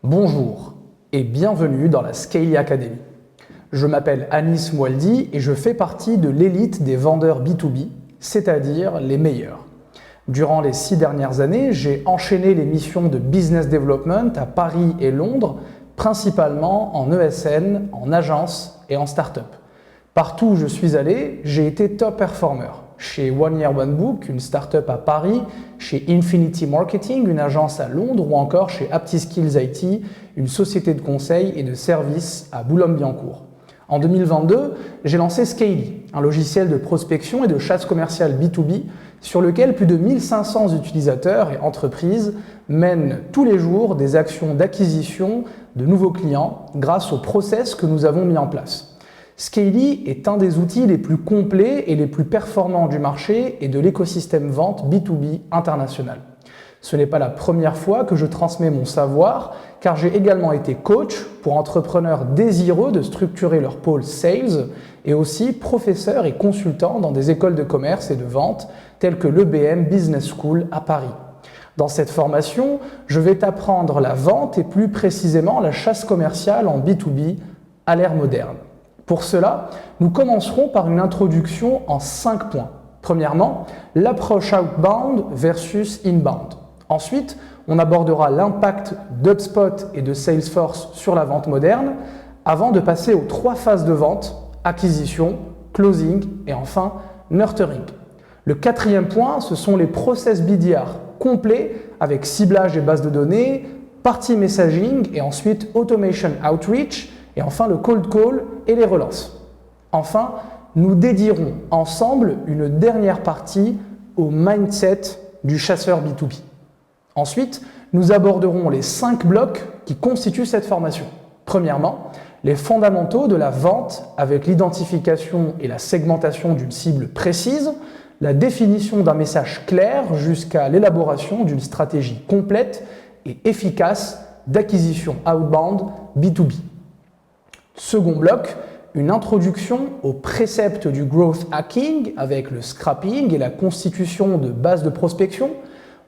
Bonjour et bienvenue dans la Scaly Academy. Je m'appelle Anis Moualdi et je fais partie de l'élite des vendeurs B2B, c'est-à-dire les meilleurs. Durant les 6 dernières années, j'ai enchaîné les missions de business development à Paris et Londres, principalement en ESN, en agence et en start-up. Partout où je suis allé, j'ai été top performer. Chez One Year One Book, une start-up à Paris, chez Infinity Marketing, une agence à Londres, ou encore chez AptiSkills IT, une société de conseil et de services à Boulogne-Billancourt. En 2022, j'ai lancé Scaly, un logiciel de prospection et de chasse commerciale B2B sur lequel plus de 1500 utilisateurs et entreprises mènent tous les jours des actions d'acquisition de nouveaux clients grâce au process que nous avons mis en place. Scaly est un des outils les plus complets et les plus performants du marché et de l'écosystème vente B2B international. Ce n'est pas la première fois que je transmets mon savoir, car j'ai également été coach pour entrepreneurs désireux de structurer leur pôle sales et aussi professeur et consultant dans des écoles de commerce et de vente telles que l'EBM Business School à Paris. Dans cette formation, je vais t'apprendre la vente et plus précisément la chasse commerciale en B2B à l'ère moderne. Pour cela, nous commencerons par une introduction en 5 points. Premièrement, l'approche outbound versus inbound. Ensuite, on abordera l'impact d'HubSpot et de Salesforce sur la vente moderne, avant de passer aux 3 phases de vente, acquisition, closing et enfin nurturing. Le 4e point, ce sont les process BDR complets avec ciblage et base de données, party messaging et ensuite automation outreach, et enfin le cold call et les relances. Enfin, nous dédierons ensemble une dernière partie au mindset du chasseur B2B. Ensuite, nous aborderons les 5 blocs qui constituent cette formation. Premièrement, les fondamentaux de la vente avec l'identification et la segmentation d'une cible précise, la définition d'un message clair jusqu'à l'élaboration d'une stratégie complète et efficace d'acquisition outbound B2B. Second bloc, une introduction aux préceptes du growth hacking avec le scrapping et la constitution de bases de prospection.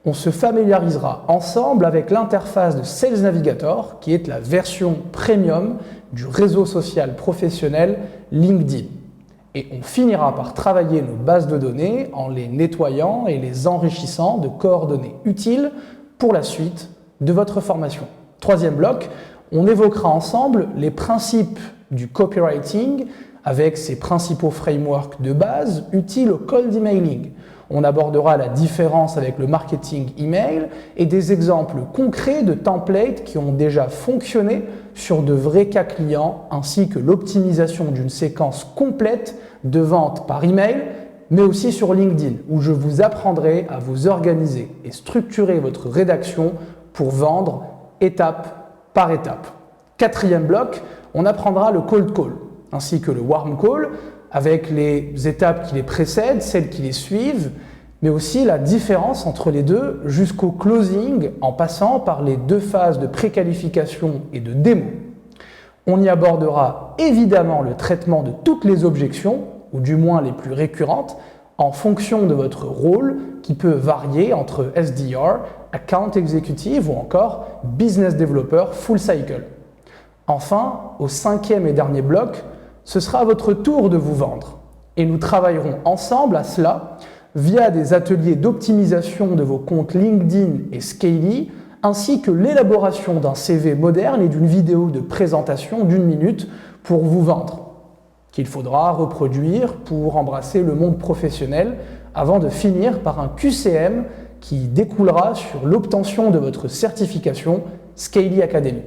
On se familiarisera ensemble avec l'interface de Sales Navigator qui est la version premium du réseau social professionnel LinkedIn. Et on finira par travailler nos bases de données en les nettoyant et les enrichissant de coordonnées utiles pour la suite de votre formation. Troisième bloc, on évoquera ensemble les principes du copywriting avec ses principaux frameworks de base utiles au cold emailing. On abordera la différence avec le marketing email et des exemples concrets de templates qui ont déjà fonctionné sur de vrais cas clients ainsi que l'optimisation d'une séquence complète de vente par email mais aussi sur LinkedIn où je vous apprendrai à vous organiser et structurer votre rédaction pour vendre étape par étape. 4e bloc, on apprendra le cold call ainsi que le warm call avec les étapes qui les précèdent, celles qui les suivent, mais aussi la différence entre les deux jusqu'au closing en passant par les 2 phases de préqualification et de démo. On y abordera évidemment le traitement de toutes les objections, ou du moins les plus récurrentes, en fonction de votre rôle qui peut varier entre SDR, Account Executive ou encore Business Developer Full Cycle. Enfin, au 5e et dernier bloc, ce sera à votre tour de vous vendre. Et nous travaillerons ensemble à cela via des ateliers d'optimisation de vos comptes LinkedIn et Scaly, ainsi que l'élaboration d'un CV moderne et d'une vidéo de présentation d'1 minute pour vous vendre, qu'il faudra reproduire pour embrasser le monde professionnel avant de finir par un QCM qui découlera sur l'obtention de votre certification Scaly Academy.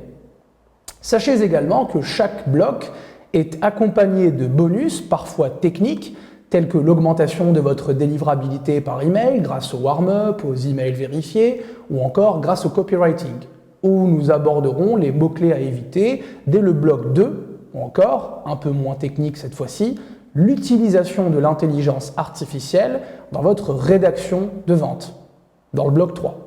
Sachez également que chaque bloc est accompagné de bonus, parfois techniques, tels que l'augmentation de votre délivrabilité par email grâce au warm-up, aux emails vérifiés ou encore grâce au copywriting, où nous aborderons les mots-clés à éviter dès le bloc 2, ou encore, un peu moins technique cette fois-ci, l'utilisation de l'intelligence artificielle dans votre rédaction de vente, dans le bloc 3.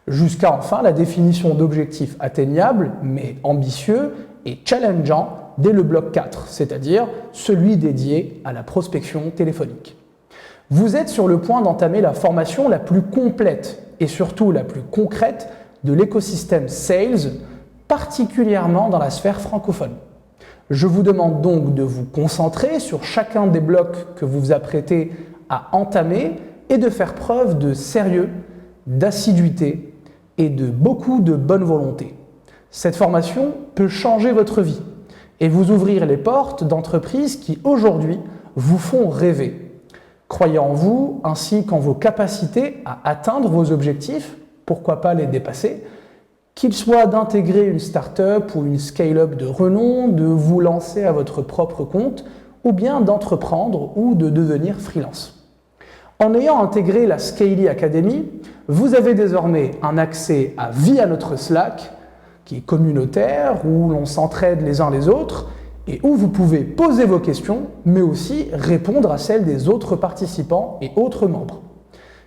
Jusqu'à enfin la définition d'objectifs atteignables, mais ambitieux et challengeants dès le bloc 4, c'est-à-dire celui dédié à la prospection téléphonique. Vous êtes sur le point d'entamer la formation la plus complète et surtout la plus concrète de l'écosystème Sales particulièrement dans la sphère francophone. Je vous demande donc de vous concentrer sur chacun des blocs que vous vous apprêtez à entamer et de faire preuve de sérieux, d'assiduité et de beaucoup de bonne volonté. Cette formation peut changer votre vie et vous ouvrir les portes d'entreprises qui aujourd'hui vous font rêver. Croyez en vous ainsi qu'en vos capacités à atteindre vos objectifs, pourquoi pas les dépasser, qu'il soit d'intégrer une start-up ou une scale-up de renom, de vous lancer à votre propre compte ou bien d'entreprendre ou de devenir freelance. En ayant intégré la Scaly Academy, vous avez désormais un accès à vie à notre Slack, qui est communautaire, où l'on s'entraide les uns les autres, et où vous pouvez poser vos questions, mais aussi répondre à celles des autres participants et autres membres.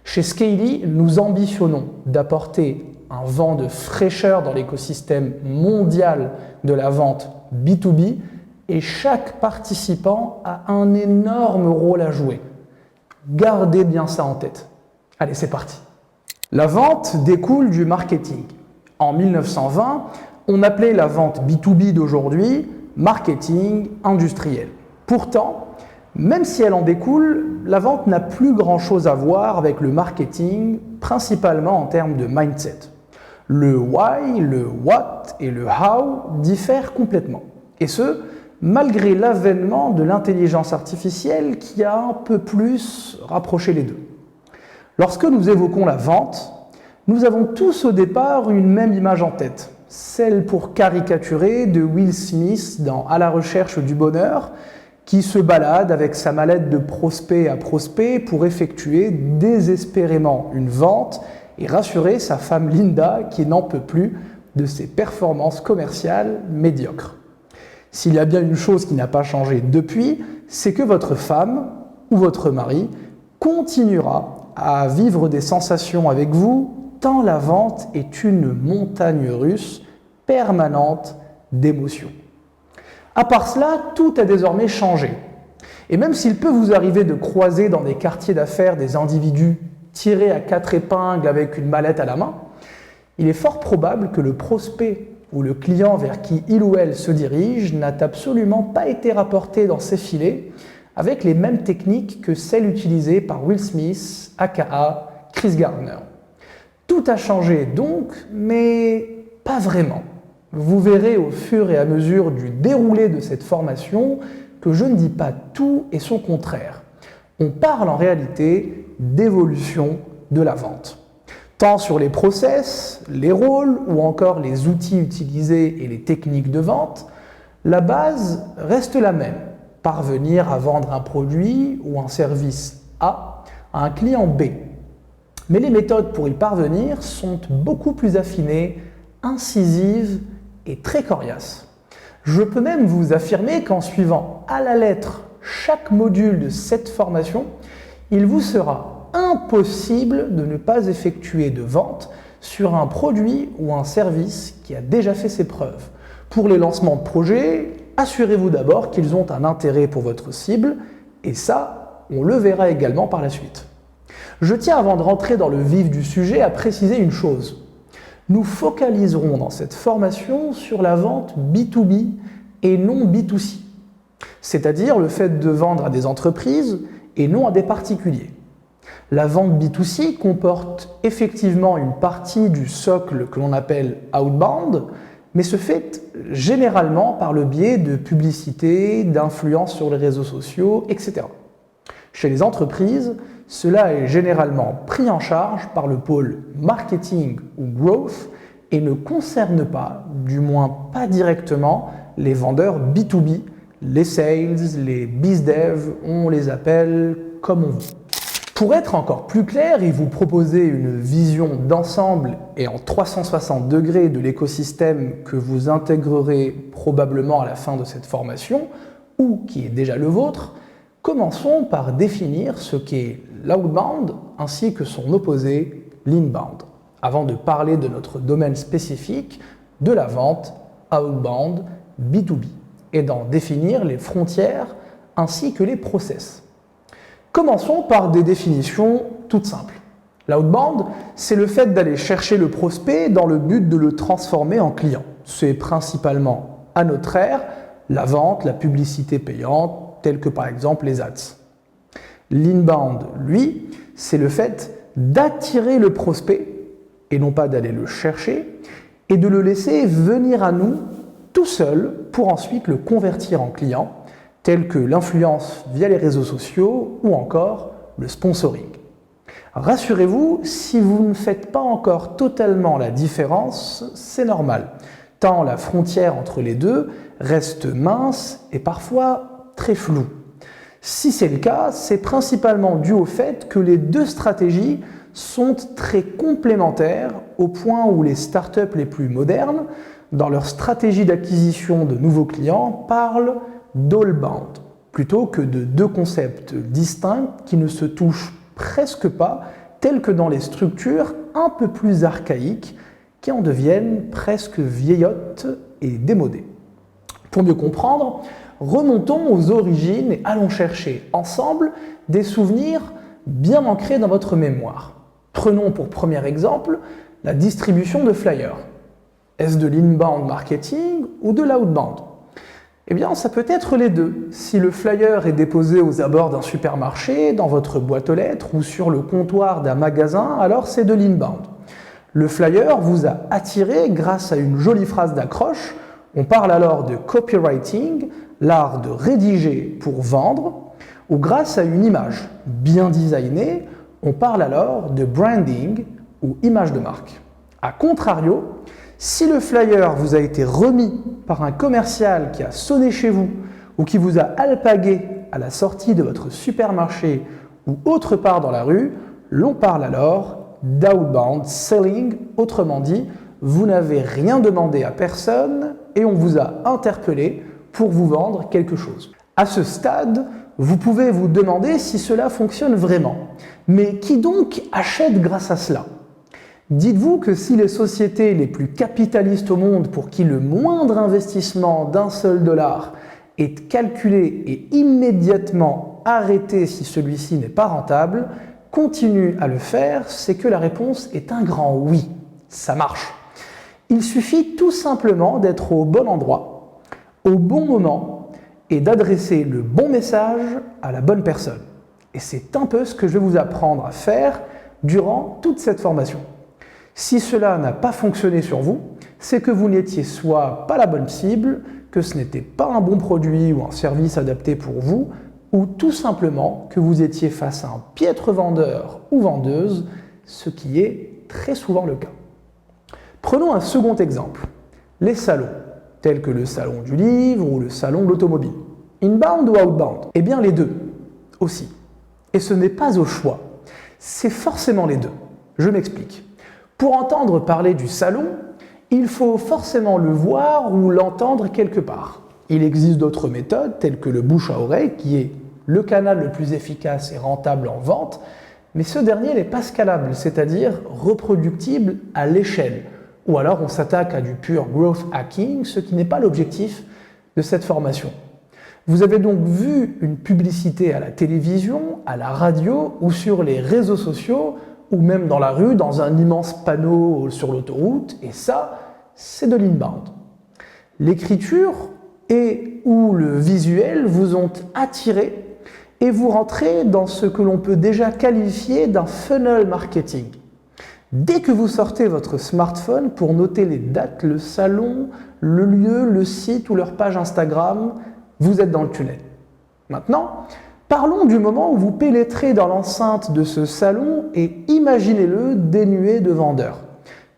Chez Scaly, nous ambitionnons d'apporter un vent de fraîcheur dans l'écosystème mondial de la vente B2B, et chaque participant a un énorme rôle à jouer. Gardez bien ça en tête. Allez, c'est parti. La vente découle du marketing. En 1920, on appelait la vente B2B d'aujourd'hui marketing industriel. Pourtant, même si elle en découle, la vente n'a plus grand-chose à voir avec le marketing, principalement en termes de mindset. Le why, le what et le how diffèrent complètement. Et ce, malgré l'avènement de l'intelligence artificielle qui a un peu plus rapproché les deux. Lorsque nous évoquons la vente, nous avons tous au départ une même image en tête, celle pour caricaturer de Will Smith dans À la recherche du bonheur, qui se balade avec sa mallette de prospect à prospect pour effectuer désespérément une vente et rassurer sa femme Linda qui n'en peut plus de ses performances commerciales médiocres. S'il y a bien une chose qui n'a pas changé depuis, c'est que votre femme ou votre mari continuera à vivre des sensations avec vous tant la vente est une montagne russe permanente d'émotions. À part cela, tout a désormais changé. Et même s'il peut vous arriver de croiser dans des quartiers d'affaires des individus tirés à 4 épingles avec une mallette à la main, il est fort probable que le prospect ou le client vers qui il ou elle se dirige n'a absolument pas été rapporté dans ses filets avec les mêmes techniques que celles utilisées par Will Smith, aka Chris Gardner. Tout a changé donc, mais pas vraiment. Vous verrez au fur et à mesure du déroulé de cette formation que je ne dis pas tout et son contraire. On parle en réalité d'évolution de la vente. Tant sur les process, les rôles ou encore les outils utilisés et les techniques de vente, la base reste la même. Parvenir à vendre un produit ou un service A à un client B. Mais les méthodes pour y parvenir sont beaucoup plus affinées, incisives et très coriaces. Je peux même vous affirmer qu'en suivant à la lettre chaque module de cette formation, il vous sera impossible de ne pas effectuer de vente sur un produit ou un service qui a déjà fait ses preuves. Pour les lancements de projets, assurez-vous d'abord qu'ils ont un intérêt pour votre cible, et ça, on le verra également par la suite. Je tiens, avant de rentrer dans le vif du sujet, à préciser une chose. Nous focaliserons dans cette formation sur la vente B2B et non B2C, c'est-à-dire le fait de vendre à des entreprises et non à des particuliers. La vente B2C comporte effectivement une partie du socle que l'on appelle outbound, mais se fait généralement par le biais de publicité, d'influence sur les réseaux sociaux, etc. Chez les entreprises, cela est généralement pris en charge par le pôle marketing ou growth et ne concerne pas, du moins pas directement, les vendeurs B2B, les sales, les bizdev, on les appelle comme on veut. Pour être encore plus clair et vous proposer une vision d'ensemble et en 360 degrés de l'écosystème que vous intégrerez probablement à la fin de cette formation, ou qui est déjà le vôtre, commençons par définir ce qu'est l'outbound ainsi que son opposé, l'inbound, avant de parler de notre domaine spécifique de la vente outbound B2B et d'en définir les frontières ainsi que les process. Commençons par des définitions toutes simples. L'outbound, c'est le fait d'aller chercher le prospect dans le but de le transformer en client. C'est principalement à notre ère la vente, la publicité payante, telle que par exemple les ads. L'inbound, lui, c'est le fait d'attirer le prospect, et non pas d'aller le chercher, et de le laisser venir à nous tout seul pour ensuite le convertir en client, tel que l'influence via les réseaux sociaux ou encore le sponsoring. Rassurez-vous, si vous ne faites pas encore totalement la différence, c'est normal, tant la frontière entre les deux reste mince et parfois très floue. Si c'est le cas, c'est principalement dû au fait que les deux stratégies sont très complémentaires au point où les startups les plus modernes, dans leur stratégie d'acquisition de nouveaux clients, parlent d'all-bound, plutôt que de deux concepts distincts qui ne se touchent presque pas, tels que dans les structures un peu plus archaïques qui en deviennent presque vieillottes et démodées. Pour mieux comprendre, remontons aux origines et allons chercher ensemble des souvenirs bien ancrés dans votre mémoire. Prenons pour premier exemple la distribution de flyers. Est-ce de l'inbound marketing ou de l'outbound? Eh bien, ça peut être les deux. Si le flyer est déposé aux abords d'un supermarché, dans votre boîte aux lettres ou sur le comptoir d'un magasin, alors c'est de l'inbound. Le flyer vous a attiré grâce à une jolie phrase d'accroche. On parle alors de copywriting, l'art de rédiger pour vendre, ou grâce à une image bien designée, on parle alors de branding ou image de marque. A contrario, si le flyer vous a été remis par un commercial qui a sonné chez vous ou qui vous a alpagué à la sortie de votre supermarché ou autre part dans la rue, l'on parle alors d'outbound selling, autrement dit, vous n'avez rien demandé à personne et on vous a interpellé pour vous vendre quelque chose. À ce stade, vous pouvez vous demander si cela fonctionne vraiment. Mais qui donc achète grâce à cela? Dites-vous que si les sociétés les plus capitalistes au monde pour qui le moindre investissement d'un seul dollar est calculé et immédiatement arrêté si celui-ci n'est pas rentable, continuent à le faire, c'est que la réponse est un grand oui. Ça marche. Il suffit tout simplement d'être au bon endroit, au bon moment et d'adresser le bon message à la bonne personne. Et c'est un peu ce que je vais vous apprendre à faire durant toute cette formation. Si cela n'a pas fonctionné sur vous, c'est que vous n'étiez soit pas la bonne cible, que ce n'était pas un bon produit ou un service adapté pour vous, ou tout simplement que vous étiez face à un piètre vendeur ou vendeuse, ce qui est très souvent le cas. Prenons un second exemple, les salons, tels que le salon du livre ou le salon de l'automobile. Inbound ou outbound? Eh bien les deux, aussi. Et ce n'est pas au choix, c'est forcément les deux. Je m'explique. Pour entendre parler du salon, il faut forcément le voir ou l'entendre quelque part. Il existe d'autres méthodes, telles que le bouche à oreille, qui est le canal le plus efficace et rentable en vente, mais ce dernier n'est pas scalable, c'est-à-dire reproductible à l'échelle. Ou alors on s'attaque à du pur growth hacking, ce qui n'est pas l'objectif de cette formation. Vous avez donc vu une publicité à la télévision, à la radio ou sur les réseaux sociaux, ou même dans la rue, dans un immense panneau sur l'autoroute, et ça, c'est de l'inbound. L'écriture et ou le visuel vous ont attiré et vous rentrez dans ce que l'on peut déjà qualifier d'un funnel marketing. Dès que vous sortez votre smartphone pour noter les dates, le salon, le lieu, le site ou leur page Instagram, vous êtes dans le tunnel. Maintenant, parlons du moment où vous pénétrez dans l'enceinte de ce salon et imaginez-le dénué de vendeurs.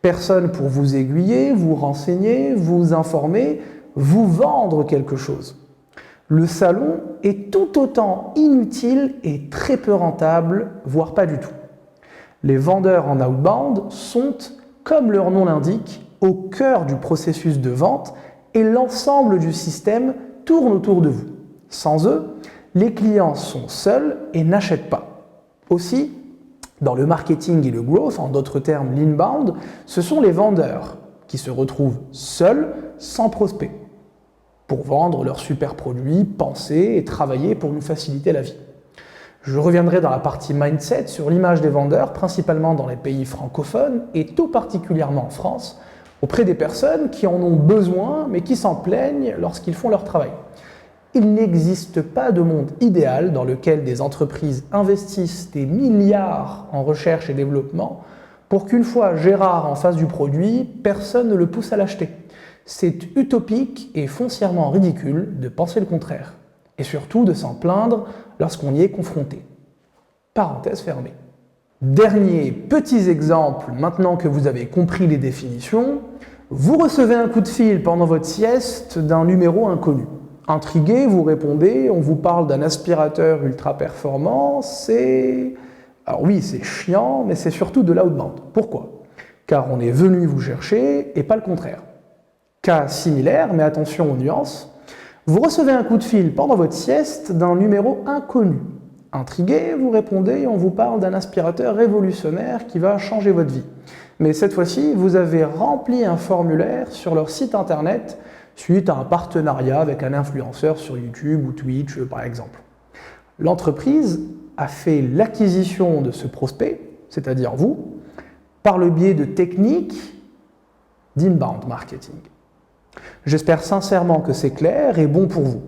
Personne pour vous aiguiller, vous renseigner, vous informer, vous vendre quelque chose. Le salon est tout autant inutile et très peu rentable, voire pas du tout. Les vendeurs en outbound sont, comme leur nom l'indique, au cœur du processus de vente et l'ensemble du système tourne autour de vous. Sans eux, les clients sont seuls et n'achètent pas. Aussi, dans le marketing et le growth, en d'autres termes l'inbound, ce sont les vendeurs qui se retrouvent seuls, sans prospect, pour vendre leurs super produits, penser et travailler pour nous faciliter la vie. Je reviendrai dans la partie mindset sur l'image des vendeurs, principalement dans les pays francophones et tout particulièrement en France, auprès des personnes qui en ont besoin mais qui s'en plaignent lorsqu'ils font leur travail. Il n'existe pas de monde idéal dans lequel des entreprises investissent des milliards en recherche et développement pour qu'une fois Gérard en face du produit, personne ne le pousse à l'acheter. C'est utopique et foncièrement ridicule de penser le contraire, et surtout de s'en plaindre lorsqu'on y est confronté. Parenthèse fermée. Dernier petit exemple, maintenant que vous avez compris les définitions, vous recevez un coup de fil pendant votre sieste d'un numéro inconnu. Intrigué, vous répondez, on vous parle d'un aspirateur ultra performant, Alors oui, c'est chiant, mais c'est surtout de l'outbound. Pourquoi? Car on est venu vous chercher et pas le contraire. Cas similaire, mais attention aux nuances, vous recevez un coup de fil pendant votre sieste d'un numéro inconnu. Intrigué, vous répondez, on vous parle d'un aspirateur révolutionnaire qui va changer votre vie. Mais cette fois-ci, vous avez rempli un formulaire sur leur site internet suite à un partenariat avec un influenceur sur YouTube ou Twitch, par exemple. L'entreprise a fait l'acquisition de ce prospect, c'est-à-dire vous, par le biais de techniques d'inbound marketing. J'espère sincèrement que c'est clair et bon pour vous.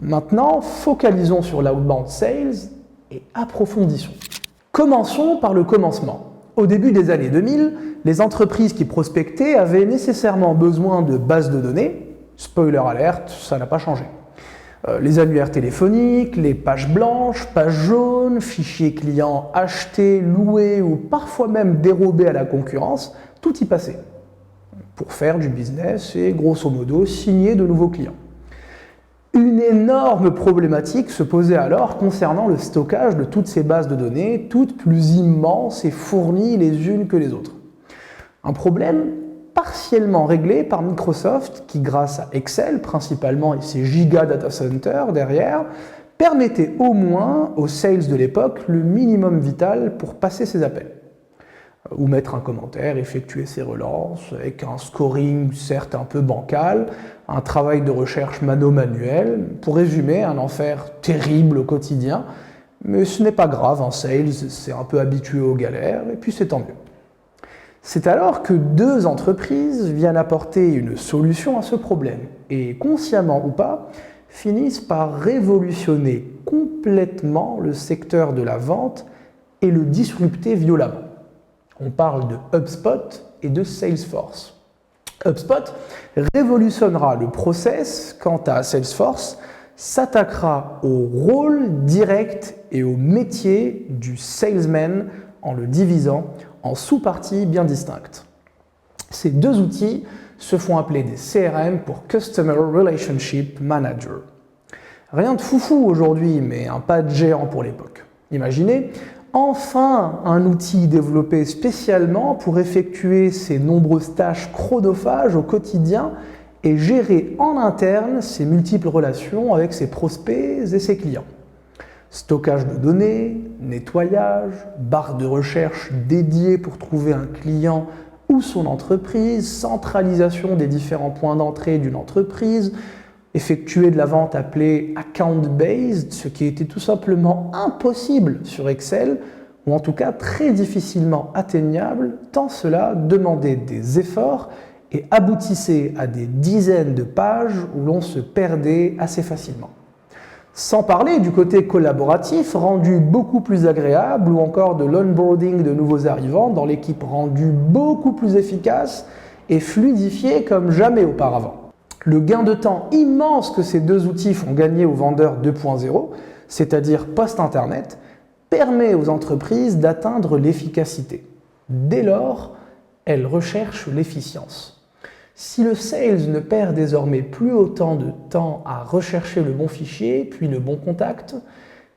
Maintenant, focalisons sur l'outbound sales et approfondissons. Commençons par le commencement. Au début des années 2000, les entreprises qui prospectaient avaient nécessairement besoin de bases de données. Spoiler alert, ça n'a pas changé. Les annuaires téléphoniques, les pages blanches, pages jaunes, fichiers clients achetés, loués ou parfois même dérobés à la concurrence, tout y passait pour faire du business et grosso modo signer de nouveaux clients. Une énorme problématique se posait alors concernant le stockage de toutes ces bases de données, toutes plus immenses et fournies les unes que les autres. Un problème partiellement réglé par Microsoft qui, grâce à Excel principalement et ses giga data centers derrière, permettait au moins aux sales de l'époque le minimum vital pour passer ses appels. Ou mettre un commentaire, effectuer ses relances, avec un scoring certes un peu bancal, un travail de recherche mano-manuel, pour résumer, un enfer terrible au quotidien, mais ce n'est pas grave, en sales, c'est un peu habitué aux galères, et puis c'est tant mieux. C'est alors que deux entreprises viennent apporter une solution à ce problème, et consciemment ou pas, finissent par révolutionner complètement le secteur de la vente et le disrupter violemment. On parle de HubSpot et de Salesforce. HubSpot révolutionnera le process, quant à Salesforce s'attaquera au rôle direct et au métier du salesman en le divisant en sous-parties bien distinctes. Ces deux outils se font appeler des CRM pour Customer Relationship Manager. Rien de foufou aujourd'hui, mais un pas de géant pour l'époque. Imaginez, enfin un outil développé spécialement pour effectuer ces nombreuses tâches chronophages au quotidien et gérer en interne ses multiples relations avec ses prospects et ses clients. Stockage de données, nettoyage, barre de recherche dédiée pour trouver un client ou son entreprise, centralisation des différents points d'entrée d'une entreprise, effectuer de la vente appelée account-based, ce qui était tout simplement impossible sur Excel, ou en tout cas très difficilement atteignable, tant cela demandait des efforts et aboutissait à des dizaines de pages où l'on se perdait assez facilement. Sans parler du côté collaboratif rendu beaucoup plus agréable ou encore de l'onboarding de nouveaux arrivants dans l'équipe rendue beaucoup plus efficace et fluidifiée comme jamais auparavant. Le gain de temps immense que ces deux outils font gagner aux vendeurs 2.0, c'est-à-dire post-internet, permet aux entreprises d'atteindre l'efficacité. Dès lors, elles recherchent l'efficience. Si le sales ne perd désormais plus autant de temps à rechercher le bon fichier, puis le bon contact,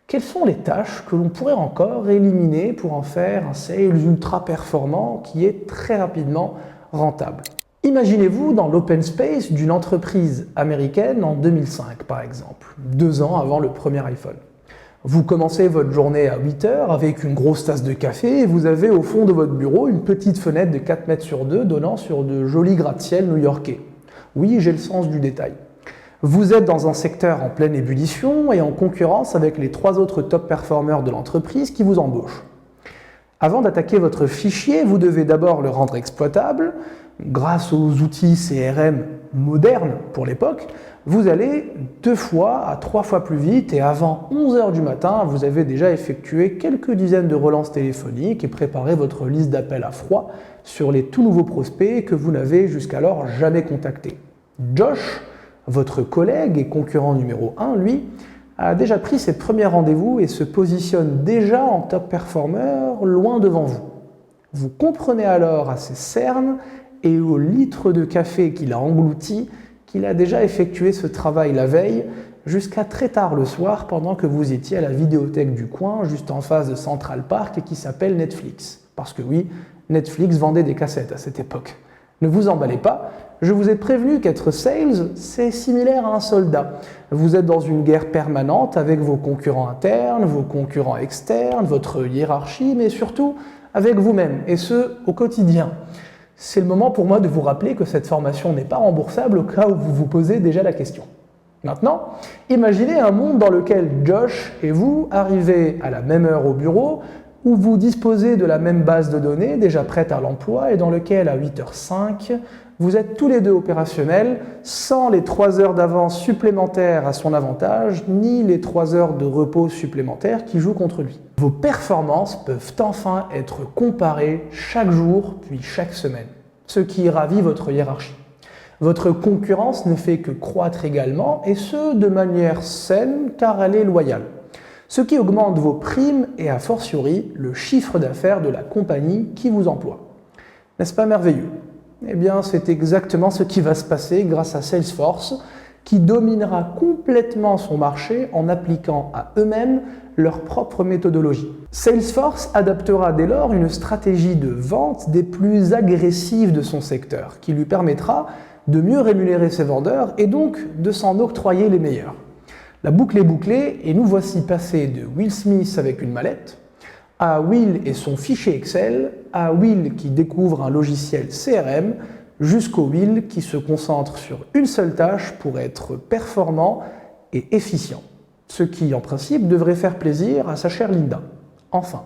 quelles sont les tâches que l'on pourrait encore éliminer pour en faire un sales ultra performant qui est très rapidement rentable? Imaginez-vous dans l'open space d'une entreprise américaine en 2005 par exemple, 2 ans avant le premier iPhone. Vous commencez votre journée à 8 h avec une grosse tasse de café et vous avez au fond de votre bureau une petite fenêtre de 4 mètres sur 2 donnant sur de jolis gratte-ciel new-yorkais. Oui, j'ai le sens du détail. Vous êtes dans un secteur en pleine ébullition et en concurrence avec les 3 autres top performers de l'entreprise qui vous embauchent. Avant d'attaquer votre fichier, vous devez d'abord le rendre exploitable, grâce aux outils CRM modernes pour l'époque, vous allez 2 fois à 3 fois plus vite et avant 11 h du matin, vous avez déjà effectué quelques dizaines de relances téléphoniques et préparé votre liste d'appels à froid sur les tout nouveaux prospects que vous n'avez jusqu'alors jamais contactés. Josh, votre collègue et concurrent numéro 1, lui, a déjà pris ses premiers rendez-vous et se positionne déjà en top performer loin devant vous. Vous comprenez alors à ses cernes et aux litres de café qu'il a engloutis qu'il a déjà effectué ce travail la veille jusqu'à très tard le soir pendant que vous étiez à la vidéothèque du coin juste en face de Central Park et qui s'appelle Netflix. Parce que oui, Netflix vendait des cassettes à cette époque. Ne vous emballez pas, je vous ai prévenu qu'être sales, c'est similaire à un soldat. Vous êtes dans une guerre permanente avec vos concurrents internes, vos concurrents externes, votre hiérarchie, mais surtout avec vous-même, et ce, au quotidien. C'est le moment pour moi de vous rappeler que cette formation n'est pas remboursable au cas où vous vous posez déjà la question. Maintenant, imaginez un monde dans lequel Josh et vous arrivez à la même heure au bureau, où vous disposez de la même base de données déjà prête à l'emploi et dans lequel à 8h05, vous êtes tous les deux opérationnels sans les 3 heures d'avance supplémentaires à son avantage, ni les 3 heures de repos supplémentaires qui jouent contre lui. Vos performances peuvent enfin être comparées chaque jour, puis chaque semaine, ce qui ravit votre hiérarchie. Votre concurrence ne fait que croître également, et ce, de manière saine, car elle est loyale. Ce qui augmente vos primes et a fortiori le chiffre d'affaires de la compagnie qui vous emploie. N'est-ce pas merveilleux ? Eh bien, c'est exactement ce qui va se passer grâce à Salesforce, qui dominera complètement son marché en appliquant à eux-mêmes leur propre méthodologie. Salesforce adaptera dès lors une stratégie de vente des plus agressives de son secteur, qui lui permettra de mieux rémunérer ses vendeurs et donc de s'en octroyer les meilleurs. La boucle est bouclée et nous voici passés de Will Smith avec une mallette, à Will et son fichier Excel, à Will qui découvre un logiciel CRM, jusqu'au Will qui se concentre sur une seule tâche pour être performant et efficient. Ce qui, en principe, devrait faire plaisir à sa chère Linda. Enfin.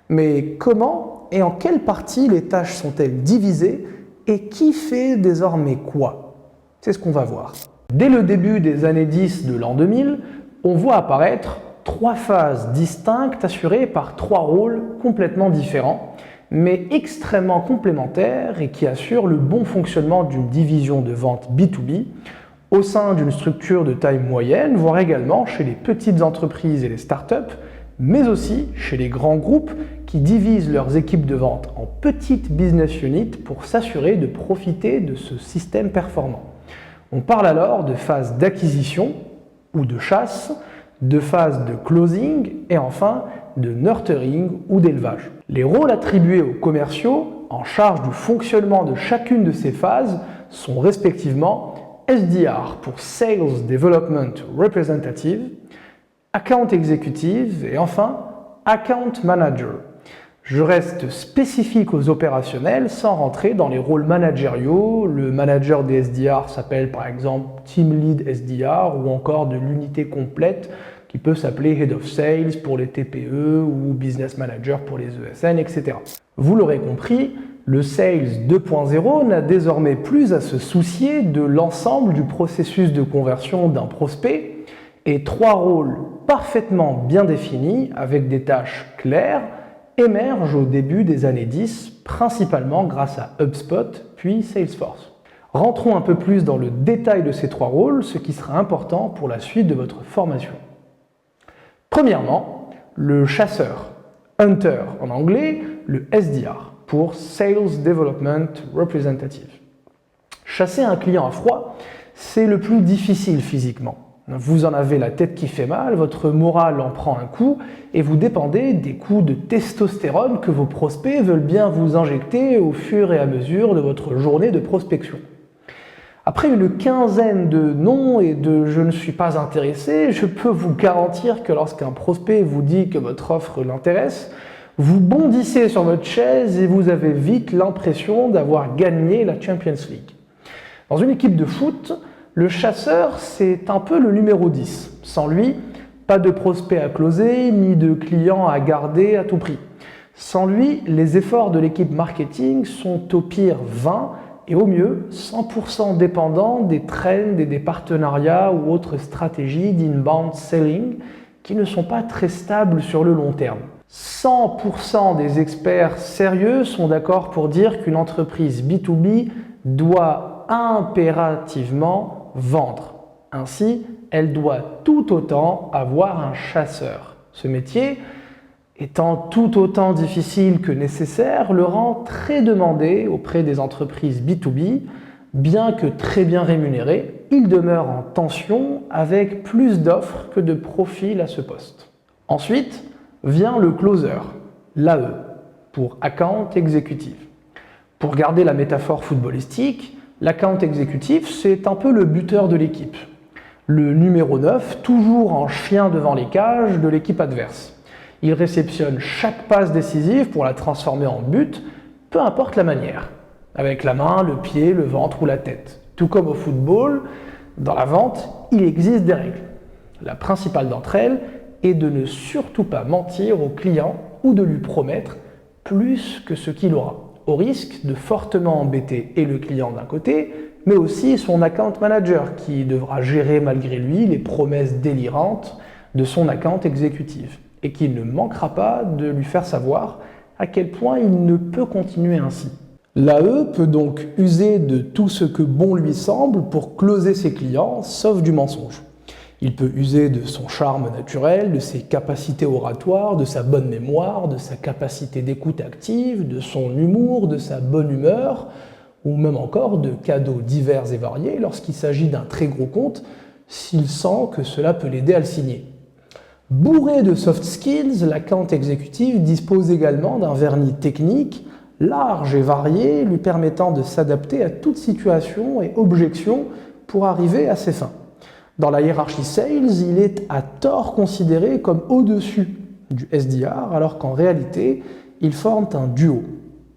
Mais comment et en quelle partie les tâches sont-elles divisées et qui fait désormais quoi? C'est ce qu'on va voir. Dès le début des années 10 de l'an 2000, on voit apparaître 3 phases distinctes assurées par 3 rôles complètement différents, mais extrêmement complémentaires et qui assurent le bon fonctionnement d'une division de vente B2B au sein d'une structure de taille moyenne, voire également chez les petites entreprises et les startups, mais aussi chez les grands groupes qui divisent leurs équipes de vente en petites business units pour s'assurer de profiter de ce système performant. On parle alors de phase d'acquisition ou de chasse, de phase de closing et enfin de nurturing ou d'élevage. Les rôles attribués aux commerciaux en charge du fonctionnement de chacune de ces phases sont respectivement SDR pour Sales Development Representative, Account Executive et enfin Account Manager. Je reste spécifique aux opérationnels sans rentrer dans les rôles managériaux. Le manager des SDR s'appelle par exemple Team Lead SDR ou encore de l'unité complète qui peut s'appeler Head of Sales pour les TPE ou Business Manager pour les ESN, etc. Vous l'aurez compris, le Sales 2.0 n'a désormais plus à se soucier de l'ensemble du processus de conversion d'un prospect et 3 rôles parfaitement bien définis avec des tâches claires émergent au début des années 10, principalement grâce à HubSpot puis Salesforce. Rentrons un peu plus dans le détail de ces 3 rôles, ce qui sera important pour la suite de votre formation. Premièrement, le chasseur, Hunter en anglais, le SDR pour Sales Development Representative. Chasser un client à froid, c'est le plus difficile physiquement. Vous en avez la tête qui fait mal, votre morale en prend un coup et vous dépendez des coups de testostérone que vos prospects veulent bien vous injecter au fur et à mesure de votre journée de prospection. Après une quinzaine de non et de je ne suis pas intéressé, je peux vous garantir que lorsqu'un prospect vous dit que votre offre l'intéresse, vous bondissez sur votre chaise et vous avez vite l'impression d'avoir gagné la Champions League. Dans une équipe de foot, le chasseur, c'est un peu le numéro 10. Sans lui, pas de prospect à closer, ni de client à garder à tout prix. Sans lui, les efforts de l'équipe marketing sont au pire vains et au mieux 100% dépendant des trends et des partenariats ou autres stratégies d'inbound selling qui ne sont pas très stables sur le long terme. 100% des experts sérieux sont d'accord pour dire qu'une entreprise B2B doit impérativement vendre. Ainsi, elle doit tout autant avoir un chasseur. Ce métier, étant tout autant difficile que nécessaire, le rend très demandé auprès des entreprises B2B. Bien que très bien rémunéré, il demeure en tension avec plus d'offres que de profils à ce poste. Ensuite, vient le closer, l'AE, pour Account Executive. Pour garder la métaphore footballistique, l'account exécutif, c'est un peu le buteur de l'équipe. Le numéro 9, toujours en chien devant les cages de l'équipe adverse. Il réceptionne chaque passe décisive pour la transformer en but, peu importe la manière, avec la main, le pied, le ventre ou la tête. Tout comme au football, dans la vente, il existe des règles. La principale d'entre elles est de ne surtout pas mentir au client ou de lui promettre plus que ce qu'il aura, au risque de fortement embêter et le client d'un côté, mais aussi son account manager qui devra gérer malgré lui les promesses délirantes de son account exécutif et qui ne manquera pas de lui faire savoir à quel point il ne peut continuer ainsi. L'AE peut donc user de tout ce que bon lui semble pour closer ses clients, sauf du mensonge. Il peut user de son charme naturel, de ses capacités oratoires, de sa bonne mémoire, de sa capacité d'écoute active, de son humour, de sa bonne humeur, ou même encore de cadeaux divers et variés lorsqu'il s'agit d'un très gros compte, s'il sent que cela peut l'aider à le signer. Bourré de soft skills, l'account exécutif dispose également d'un vernis technique large et varié, lui permettant de s'adapter à toute situation et objection pour arriver à ses fins. Dans la hiérarchie sales, il est à tort considéré comme au-dessus du SDR, alors qu'en réalité, ils forment un duo.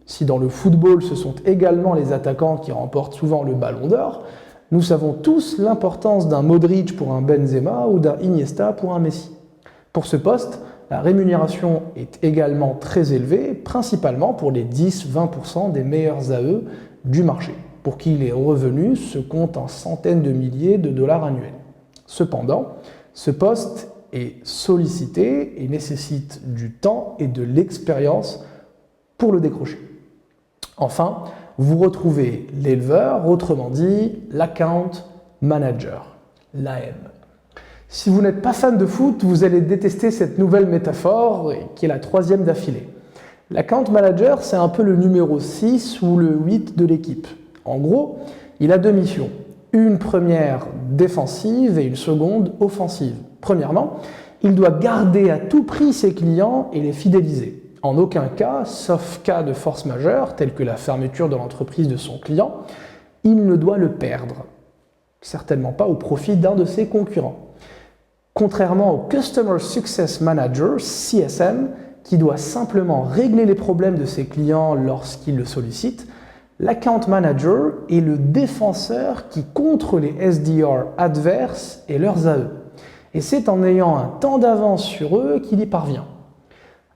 Si dans le football, ce sont également les attaquants qui remportent souvent le ballon d'or, nous savons tous l'importance d'un Modric pour un Benzema ou d'un Iniesta pour un Messi. Pour ce poste, la rémunération est également très élevée, principalement pour les 10-20% des meilleurs AE du marché, pour qui les revenus se comptent en centaines de milliers de dollars annuels. Cependant, ce poste est sollicité et nécessite du temps et de l'expérience pour le décrocher. Enfin, vous retrouvez l'éleveur, autrement dit l'account manager, l'AM. Si vous n'êtes pas fan de foot, vous allez détester cette nouvelle métaphore qui est la troisième d'affilée. L'account manager, c'est un peu le numéro 6 ou le 8 de l'équipe. En gros, il a deux missions. Une première défensive et une seconde offensive. Premièrement, il doit garder à tout prix ses clients et les fidéliser. En aucun cas, sauf cas de force majeure, telle que la fermeture de l'entreprise de son client, il ne doit le perdre. Certainement pas au profit d'un de ses concurrents. Contrairement au Customer Success Manager, CSM, qui doit simplement régler les problèmes de ses clients lorsqu'ils le sollicitent, l'account manager est le défenseur qui contre les SDR adverses et leurs AE. Et c'est en ayant un temps d'avance sur eux qu'il y parvient.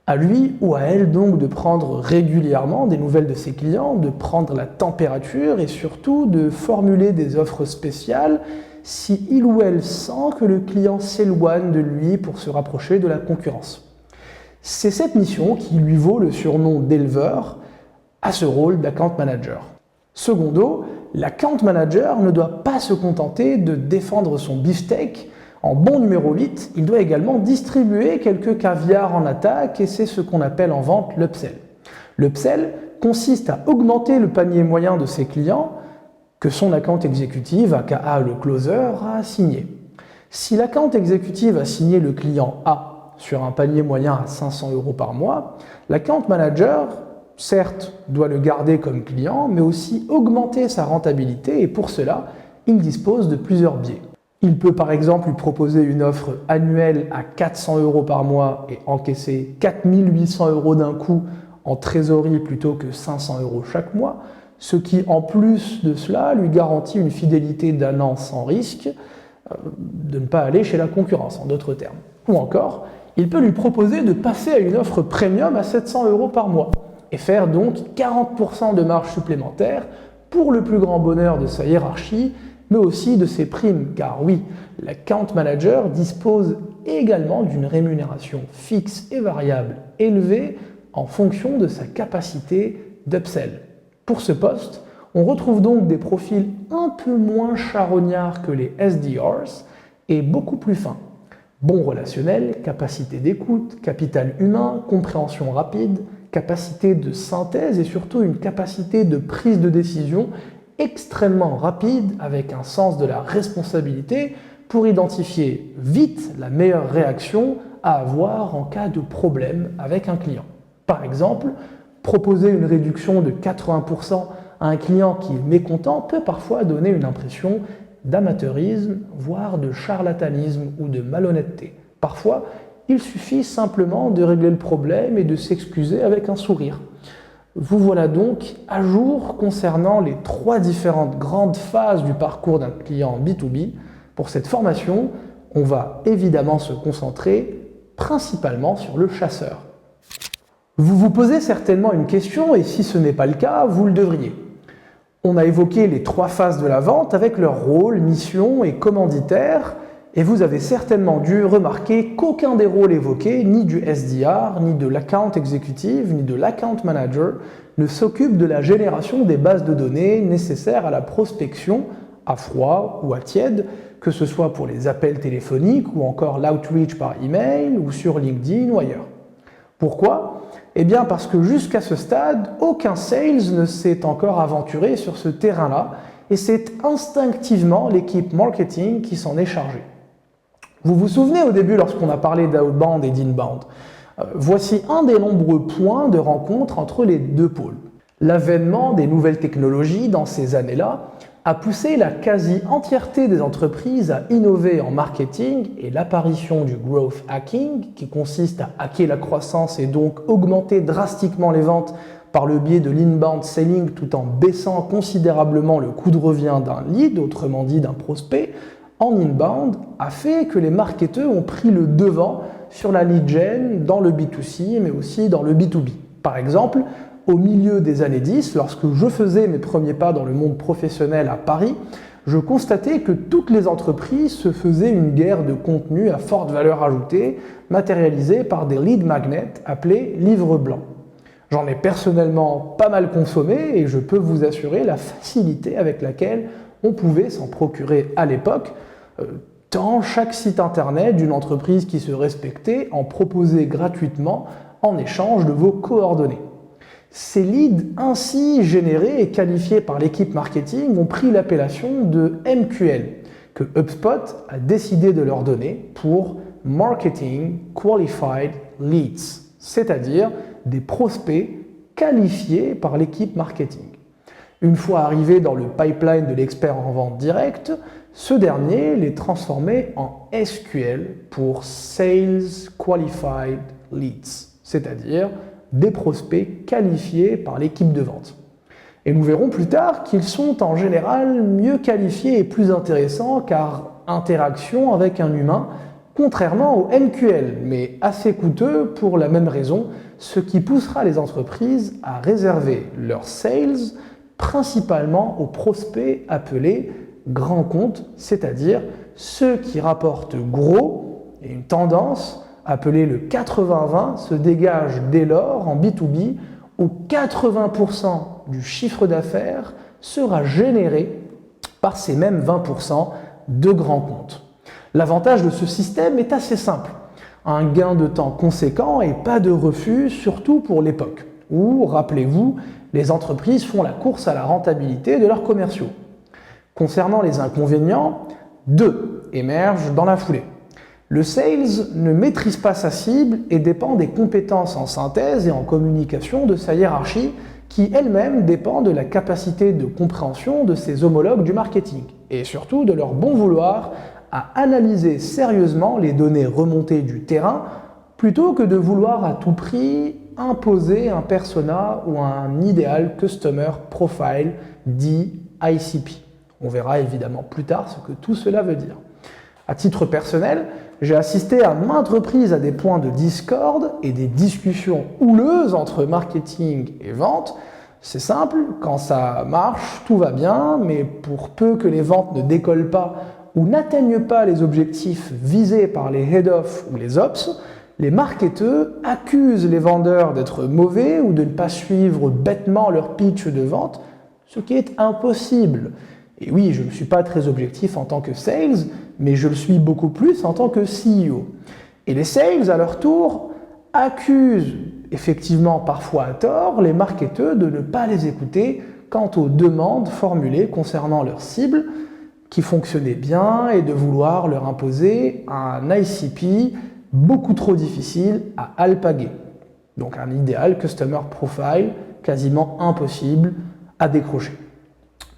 À lui ou à elle donc de prendre régulièrement des nouvelles de ses clients, de prendre la température et surtout de formuler des offres spéciales si il ou elle sent que le client s'éloigne de lui pour se rapprocher de la concurrence. C'est cette mission qui lui vaut le surnom d'éleveur à ce rôle d'account manager. Secondo, l'account manager ne doit pas se contenter de défendre son beefsteak. En bon numéro 8, il doit également distribuer quelques caviars en attaque et c'est ce qu'on appelle en vente l'upsell. L'upsell consiste à augmenter le panier moyen de ses clients que son account exécutive, aka le closer, a signé. Si l'account exécutive a signé le client A sur un panier moyen à 500 € par mois, l'account manager, certes, doit le garder comme client, mais aussi augmenter sa rentabilité et pour cela, il dispose de plusieurs biais. Il peut par exemple lui proposer une offre annuelle à 400 € par mois et encaisser 4800 € d'un coup en trésorerie plutôt que 500 € chaque mois, ce qui, en plus de cela, lui garantit une fidélité d'un an sans risque de ne pas aller chez la concurrence, en d'autres termes. Ou encore, il peut lui proposer de passer à une offre premium à 700 € par mois et faire donc 40% de marge supplémentaire pour le plus grand bonheur de sa hiérarchie, mais aussi de ses primes, car oui, l'account manager dispose également d'une rémunération fixe et variable élevée en fonction de sa capacité d'upsell. Pour ce poste, on retrouve donc des profils un peu moins charognards que les SDRs et beaucoup plus fins. Bon relationnel, capacité d'écoute, capital humain, compréhension rapide, capacité de synthèse et surtout une capacité de prise de décision extrêmement rapide avec un sens de la responsabilité pour identifier vite la meilleure réaction à avoir en cas de problème avec un client. Par exemple, proposer une réduction de 80% à un client qui est mécontent peut parfois donner une impression d'amateurisme, voire de charlatanisme ou de malhonnêteté. Parfois, il suffit simplement de régler le problème et de s'excuser avec un sourire. Vous voilà donc à jour concernant les 3 différentes grandes phases du parcours d'un client B2B. Pour cette formation, on va évidemment se concentrer principalement sur le chasseur. Vous vous posez certainement une question et si ce n'est pas le cas, vous le devriez. On a évoqué les 3 phases de la vente avec leur rôle, mission et commanditaire et vous avez certainement dû remarquer qu'aucun des rôles évoqués, ni du SDR, ni de l'account executive, ni de l'account manager, ne s'occupe de la génération des bases de données nécessaires à la prospection à froid ou à tiède, que ce soit pour les appels téléphoniques ou encore l'outreach par email ou sur LinkedIn ou ailleurs. Pourquoi ? Eh bien parce que jusqu'à ce stade, aucun sales ne s'est encore aventuré sur ce terrain-là et c'est instinctivement l'équipe marketing qui s'en est chargée. Vous vous souvenez au début lorsqu'on a parlé d'outbound et d'inbound ? Voici un des nombreux points de rencontre entre les deux pôles. L'avènement des nouvelles technologies dans ces années-là a poussé la quasi-entièreté des entreprises à innover en marketing et l'apparition du growth hacking, qui consiste à hacker la croissance et donc augmenter drastiquement les ventes par le biais de l'inbound selling tout en baissant considérablement le coût de revient d'un lead, autrement dit d'un prospect, en inbound, a fait que les marketeurs ont pris le devant sur la lead gen dans le B2C mais aussi dans le B2B. Par exemple, au milieu des années 10, lorsque je faisais mes premiers pas dans le monde professionnel à Paris, je constatais que toutes les entreprises se faisaient une guerre de contenu à forte valeur ajoutée, matérialisée par des lead magnets appelés livres blancs. J'en ai personnellement pas mal consommé et je peux vous assurer la facilité avec laquelle on pouvait s'en procurer à l'époque, tant chaque site internet d'une entreprise qui se respectait en proposait gratuitement en échange de vos coordonnées. Ces leads ainsi générés et qualifiés par l'équipe marketing ont pris l'appellation de MQL, que HubSpot a décidé de leur donner pour Marketing Qualified Leads, c'est-à-dire des prospects qualifiés par l'équipe marketing. Une fois arrivés dans le pipeline de l'expert en vente directe, ce dernier les transformait en SQL pour Sales Qualified Leads, c'est-à-dire des prospects qualifiés par l'équipe de vente. Et nous verrons plus tard qu'ils sont en général mieux qualifiés et plus intéressants car interaction avec un humain, contrairement au MQL, mais assez coûteux pour la même raison, ce qui poussera les entreprises à réserver leurs sales principalement aux prospects appelés grands comptes, c'est-à-dire ceux qui rapportent gros et une tendance appelé le 80-20 se dégage dès lors en B2B où 80% du chiffre d'affaires sera généré par ces mêmes 20% de grands comptes. L'avantage de ce système est assez simple. Un gain de temps conséquent et pas de refus, surtout pour l'époque où, rappelez-vous, les entreprises font la course à la rentabilité de leurs commerciaux. Concernant les inconvénients, 2 émergent dans la foulée. Le sales ne maîtrise pas sa cible et dépend des compétences en synthèse et en communication de sa hiérarchie qui elle-même dépend de la capacité de compréhension de ses homologues du marketing et surtout de leur bon vouloir à analyser sérieusement les données remontées du terrain plutôt que de vouloir à tout prix imposer un persona ou un idéal customer profile dit ICP. On verra évidemment plus tard ce que tout cela veut dire. À titre personnel, j'ai assisté à maintes reprises à des points de discorde et des discussions houleuses entre marketing et vente, C'est simple, quand ça marche, tout va bien, mais pour peu que les ventes ne décollent pas ou n'atteignent pas les objectifs visés par les head-off ou les ops, les marketeurs accusent les vendeurs d'être mauvais ou de ne pas suivre bêtement leur pitch de vente, ce qui est impossible. Et oui, je ne suis pas très objectif en tant que sales, mais je le suis beaucoup plus en tant que CEO. Et les sales, à leur tour, accusent, effectivement parfois à tort, les marketeurs de ne pas les écouter quant aux demandes formulées concernant leur cible qui fonctionnait bien et de vouloir leur imposer un ICP beaucoup trop difficile à alpaguer. Donc un idéal customer profile quasiment impossible à décrocher.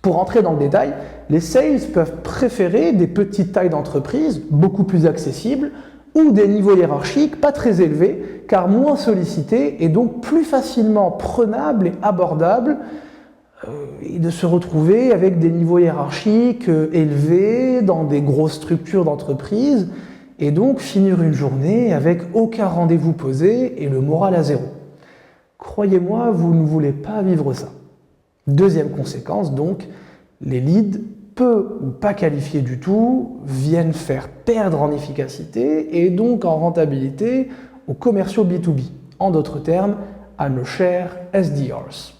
Pour entrer dans le détail, les sales peuvent préférer des petites tailles d'entreprise beaucoup plus accessibles ou des niveaux hiérarchiques pas très élevés car moins sollicités et donc plus facilement prenables et abordables et de se retrouver avec des niveaux hiérarchiques élevés dans des grosses structures d'entreprise et donc finir une journée avec aucun rendez-vous posé et le moral à zéro. Croyez-moi, vous ne voulez pas vivre ça. Deuxième conséquence donc, les leads, peu ou pas qualifiés du tout, viennent faire perdre en efficacité et donc en rentabilité aux commerciaux B2B, en d'autres termes, à nos chers SDRs.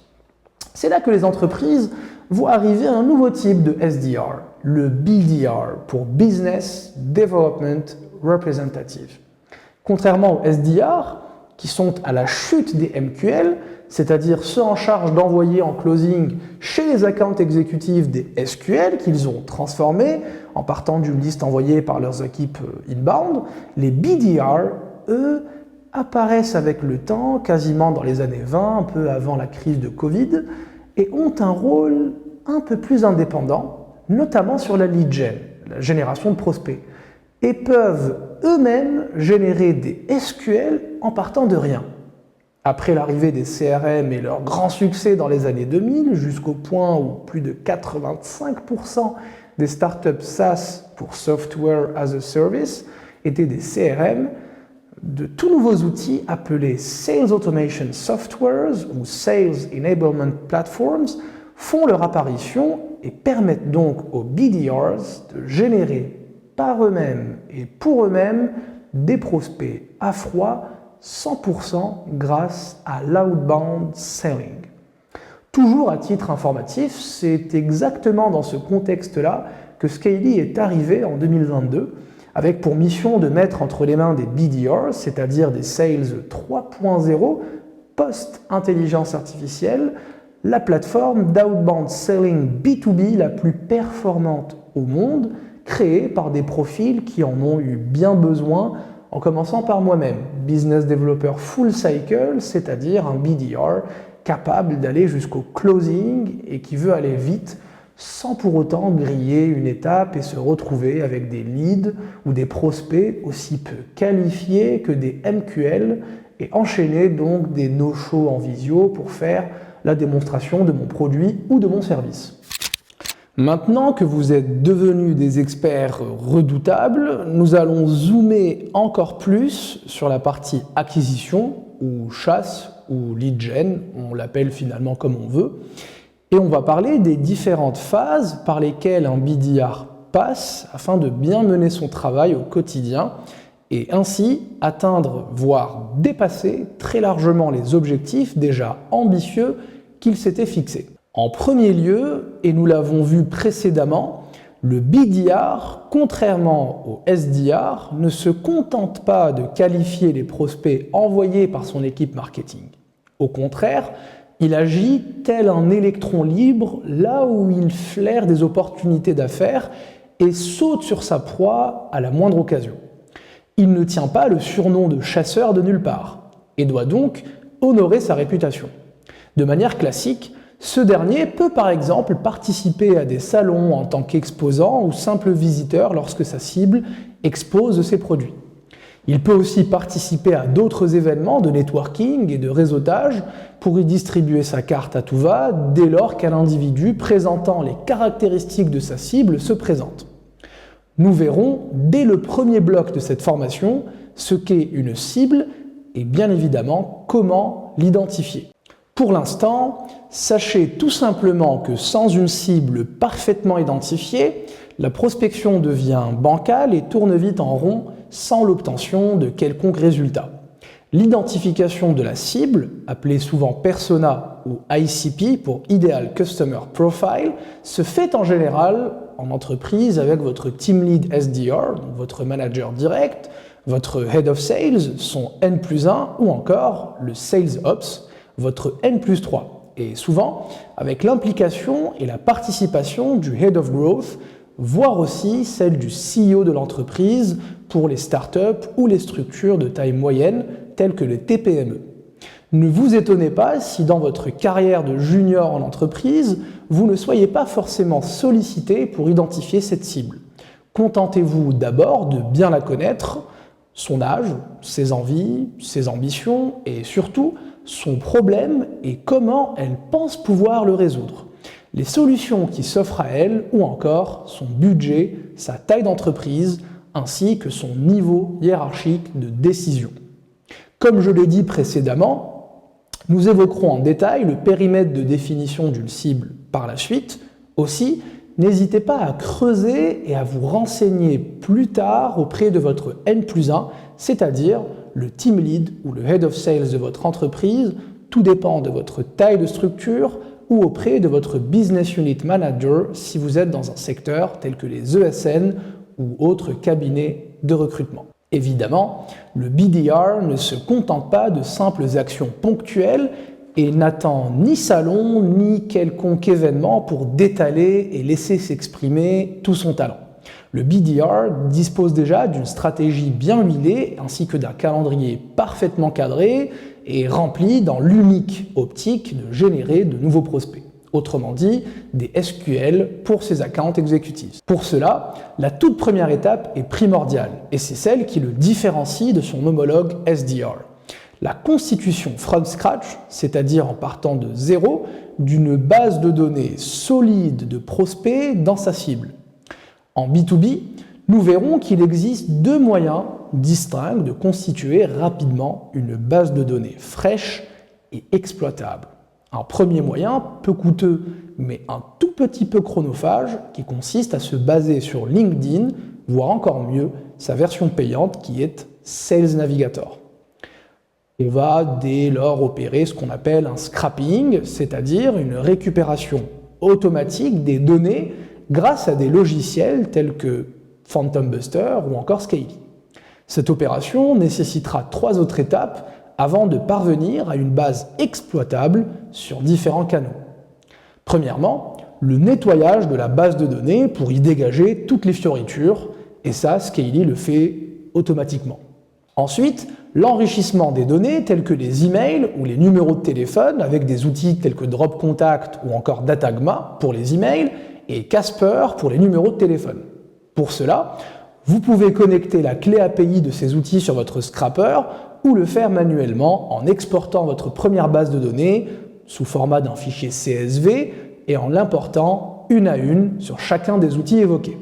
C'est là que les entreprises voient arriver un nouveau type de SDR, le BDR, pour Business Development Representative. Contrairement aux SDR, qui sont à la chute des MQL, c'est-à-dire ceux en charge d'envoyer en closing chez les account exécutifs des SQL qu'ils ont transformés en partant d'une liste envoyée par leurs équipes inbound, les BDR, eux, apparaissent avec le temps, quasiment dans les années 20, un peu avant la crise de Covid, et ont un rôle un peu plus indépendant, notamment sur la lead gen, la génération de prospects, et peuvent eux-mêmes générer des SQL en partant de rien. Après l'arrivée des CRM et leur grand succès dans les années 2000, jusqu'au point où plus de 85% des startups SaaS pour Software as a Service étaient des CRM, de tout nouveaux outils appelés Sales Automation Softwares ou Sales Enablement Platforms font leur apparition et permettent donc aux BDRs de générer par eux-mêmes et pour eux-mêmes des prospects à froid 100% grâce à l'outbound selling. Toujours à titre informatif, c'est exactement dans ce contexte-là que Scaly est arrivé en 2022 avec pour mission de mettre entre les mains des BDRs, c'est-à-dire des Sales 3.0 post-intelligence artificielle, la plateforme d'outbound selling B2B la plus performante au monde, créée par des profils qui en ont eu bien besoin, en commençant par moi-même, business developer full cycle, c'est-à-dire un BDR capable d'aller jusqu'au closing et qui veut aller vite sans pour autant griller une étape et se retrouver avec des leads ou des prospects aussi peu qualifiés que des MQL et enchaîner donc des no-shows en visio pour faire la démonstration de mon produit ou de mon service. Maintenant que vous êtes devenus des experts redoutables, nous allons zoomer encore plus sur la partie acquisition ou chasse ou lead gen, on l'appelle finalement comme on veut, et on va parler des différentes phases par lesquelles un BDR passe afin de bien mener son travail au quotidien et ainsi atteindre, voire dépasser très largement les objectifs déjà ambitieux qu'il s'était fixés. En premier lieu, et nous l'avons vu précédemment, le BDR, contrairement au SDR, ne se contente pas de qualifier les prospects envoyés par son équipe marketing. Au contraire, il agit tel un électron libre là où il flaire des opportunités d'affaires et saute sur sa proie à la moindre occasion. Il ne tient pas le surnom de chasseur de nulle part et doit donc honorer sa réputation. De manière classique, ce dernier peut par exemple participer à des salons en tant qu'exposant ou simple visiteur lorsque sa cible expose ses produits. Il peut aussi participer à d'autres événements de networking et de réseautage pour y distribuer sa carte à tout va dès lors qu'un individu présentant les caractéristiques de sa cible se présente. Nous verrons dès le premier bloc de cette formation ce qu'est une cible et bien évidemment comment l'identifier. Pour l'instant, sachez tout simplement que sans une cible parfaitement identifiée, la prospection devient bancale et tourne vite en rond sans l'obtention de quelconque résultat. L'identification de la cible, appelée souvent persona ou ICP pour Ideal Customer Profile, se fait en général en entreprise avec votre team lead SDR, donc votre manager direct, votre head of sales, son N+1 ou encore le sales ops, votre N+3. Et souvent avec l'implication et la participation du head of growth, voire aussi celle du CEO de l'entreprise pour les startups ou les structures de taille moyenne telles que les TPME. Ne vous étonnez pas si dans votre carrière de junior en entreprise, vous ne soyez pas forcément sollicité pour identifier cette cible. Contentez-vous d'abord de bien la connaître, son âge, ses envies, ses ambitions et surtout son problème et comment elle pense pouvoir le résoudre. Les solutions qui s'offrent à elle ou encore son budget, sa taille d'entreprise ainsi que son niveau hiérarchique de décision. Comme je l'ai dit précédemment, nous évoquerons en détail le périmètre de définition d'une cible par la suite. Aussi, n'hésitez pas à creuser et à vous renseigner plus tard auprès de votre N+1, c'est-à-dire le team lead ou le head of sales de votre entreprise, tout dépend de votre taille de structure, ou auprès de votre business unit manager si vous êtes dans un secteur tel que les ESN ou autres cabinets de recrutement. Évidemment, le BDR ne se contente pas de simples actions ponctuelles et n'attend ni salon ni quelconque événement pour détaler et laisser s'exprimer tout son talent. Le BDR dispose déjà d'une stratégie bien huilée ainsi que d'un calendrier parfaitement cadré et rempli dans l'unique optique de générer de nouveaux prospects. Autrement dit, des SQL pour ses accounts exécutifs. Pour cela, la toute première étape est primordiale et c'est celle qui le différencie de son homologue SDR. La constitution from scratch, c'est-à-dire en partant de zéro, d'une base de données solide de prospects dans sa cible. En B2B, nous verrons qu'il existe deux moyens distincts de constituer rapidement une base de données fraîche et exploitable. Un premier moyen, peu coûteux, mais un tout petit peu chronophage, qui consiste à se baser sur LinkedIn, voire encore mieux, sa version payante qui est Sales Navigator. On va dès lors opérer ce qu'on appelle un scrapping, c'est-à-dire une récupération automatique des données grâce à des logiciels tels que Phantom Buster ou encore Scaly. Cette opération nécessitera 3 autres étapes avant de parvenir à une base exploitable sur différents canaux. Premièrement, le nettoyage de la base de données pour y dégager toutes les fioritures, et ça, Scaly le fait automatiquement. Ensuite, l'enrichissement des données telles que les emails ou les numéros de téléphone avec des outils tels que Drop Contact ou encore Datagma pour les emails et Casper pour les numéros de téléphone. Pour cela, vous pouvez connecter la clé API de ces outils sur votre scrapper ou le faire manuellement en exportant votre première base de données sous format d'un fichier CSV et en l'important une à une sur chacun des outils évoqués.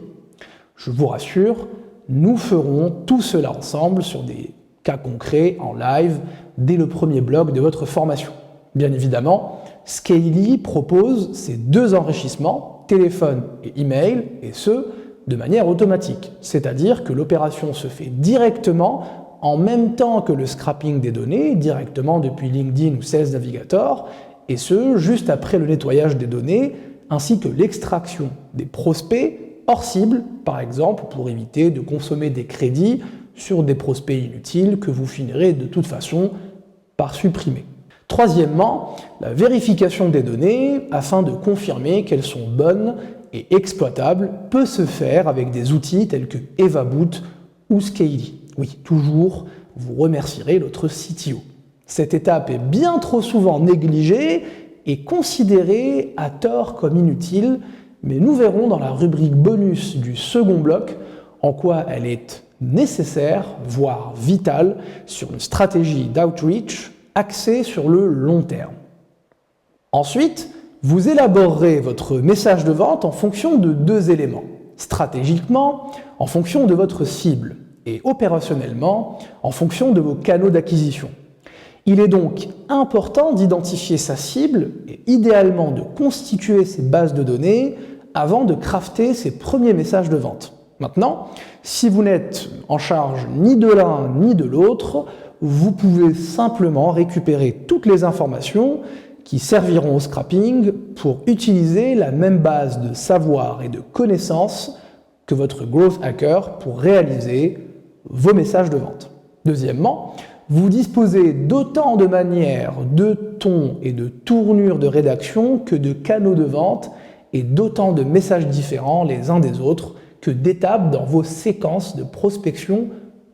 Je vous rassure, nous ferons tout cela ensemble sur des cas concrets en live dès le premier bloc de votre formation. Bien évidemment, Scaly propose ces 2 enrichissements, téléphone et email, et ce, de manière automatique, c'est-à-dire que l'opération se fait directement en même temps que le scrapping des données, directement depuis LinkedIn ou Sales Navigator, et ce, juste après le nettoyage des données, ainsi que l'extraction des prospects hors cible, par exemple, pour éviter de consommer des crédits sur des prospects inutiles que vous finirez de toute façon par supprimer. Troisièmement, la vérification des données afin de confirmer qu'elles sont bonnes et exploitables peut se faire avec des outils tels que EvaBoot ou Scaly. Oui, toujours, vous remercierez notre CTO. Cette étape est bien trop souvent négligée et considérée à tort comme inutile, mais nous verrons dans la rubrique bonus du second bloc en quoi elle est nécessaire, voire vitale, sur une stratégie d'outreach axée sur le long terme. Ensuite, vous élaborerez votre message de vente en fonction de 2 éléments. Stratégiquement, en fonction de votre cible, et opérationnellement, en fonction de vos canaux d'acquisition. Il est donc important d'identifier sa cible et idéalement de constituer ses bases de données avant de crafter ses premiers messages de vente. Maintenant, si vous n'êtes en charge ni de l'un ni de l'autre, vous pouvez simplement récupérer toutes les informations qui serviront au scrapping pour utiliser la même base de savoir et de connaissances que votre growth hacker pour réaliser vos messages de vente. Deuxièmement, vous disposez d'autant de manières, de tons et de tournures de rédaction que de canaux de vente et d'autant de messages différents les uns des autres que d'étapes dans vos séquences de prospection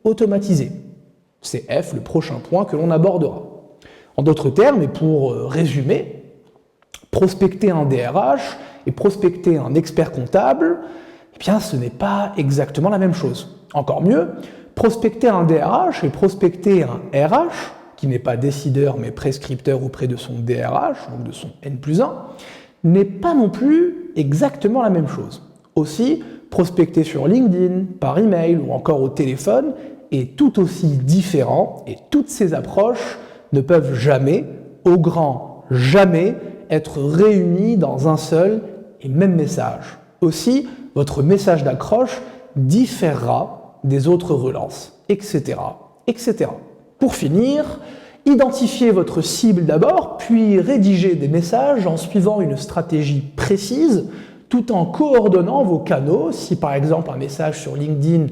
automatisées. C'est F, le prochain point que l'on abordera. En d'autres termes, et pour résumer, prospecter un DRH et prospecter un expert comptable, eh bien, ce n'est pas exactement la même chose. Encore mieux, prospecter un DRH et prospecter un RH, qui n'est pas décideur mais prescripteur auprès de son DRH, donc de son N+1, n'est pas non plus exactement la même chose. Aussi, prospecter sur LinkedIn, par email ou encore au téléphone est tout aussi différent et toutes ces approches ne peuvent jamais, au grand jamais, être réunies dans un seul et même message. Aussi, votre message d'accroche différera des autres relances, etc., etc. Pour finir, identifiez votre cible d'abord, puis rédigez des messages en suivant une stratégie précise, tout en coordonnant vos canaux. Si par exemple un message sur LinkedIn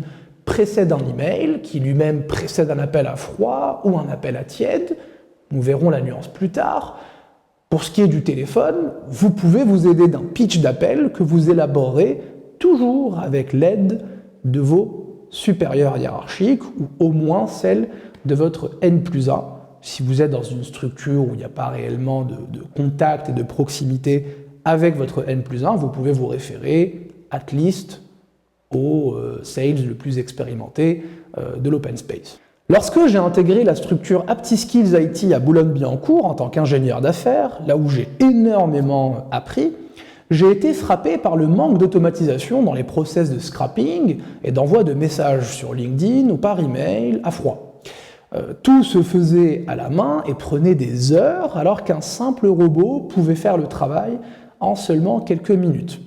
précède un email, qui lui-même précède un appel à froid ou un appel à tiède, nous verrons la nuance plus tard. Pour ce qui est du téléphone, vous pouvez vous aider d'un pitch d'appel que vous élaborerez toujours avec l'aide de vos supérieurs hiérarchiques ou au moins celle de votre N+1. Si vous êtes dans une structure où il n'y a pas réellement de contact et de proximité avec votre N+1, vous pouvez vous référer at least au sales le plus expérimenté de l'open space. Lorsque j'ai intégré la structure AptiSkills IT à Boulogne-Billancourt en tant qu'ingénieur d'affaires, là où j'ai énormément appris, j'ai été frappé par le manque d'automatisation dans les process de scrapping et d'envoi de messages sur LinkedIn ou par email à froid. Tout se faisait à la main et prenait des heures, alors qu'un simple robot pouvait faire le travail en seulement quelques minutes.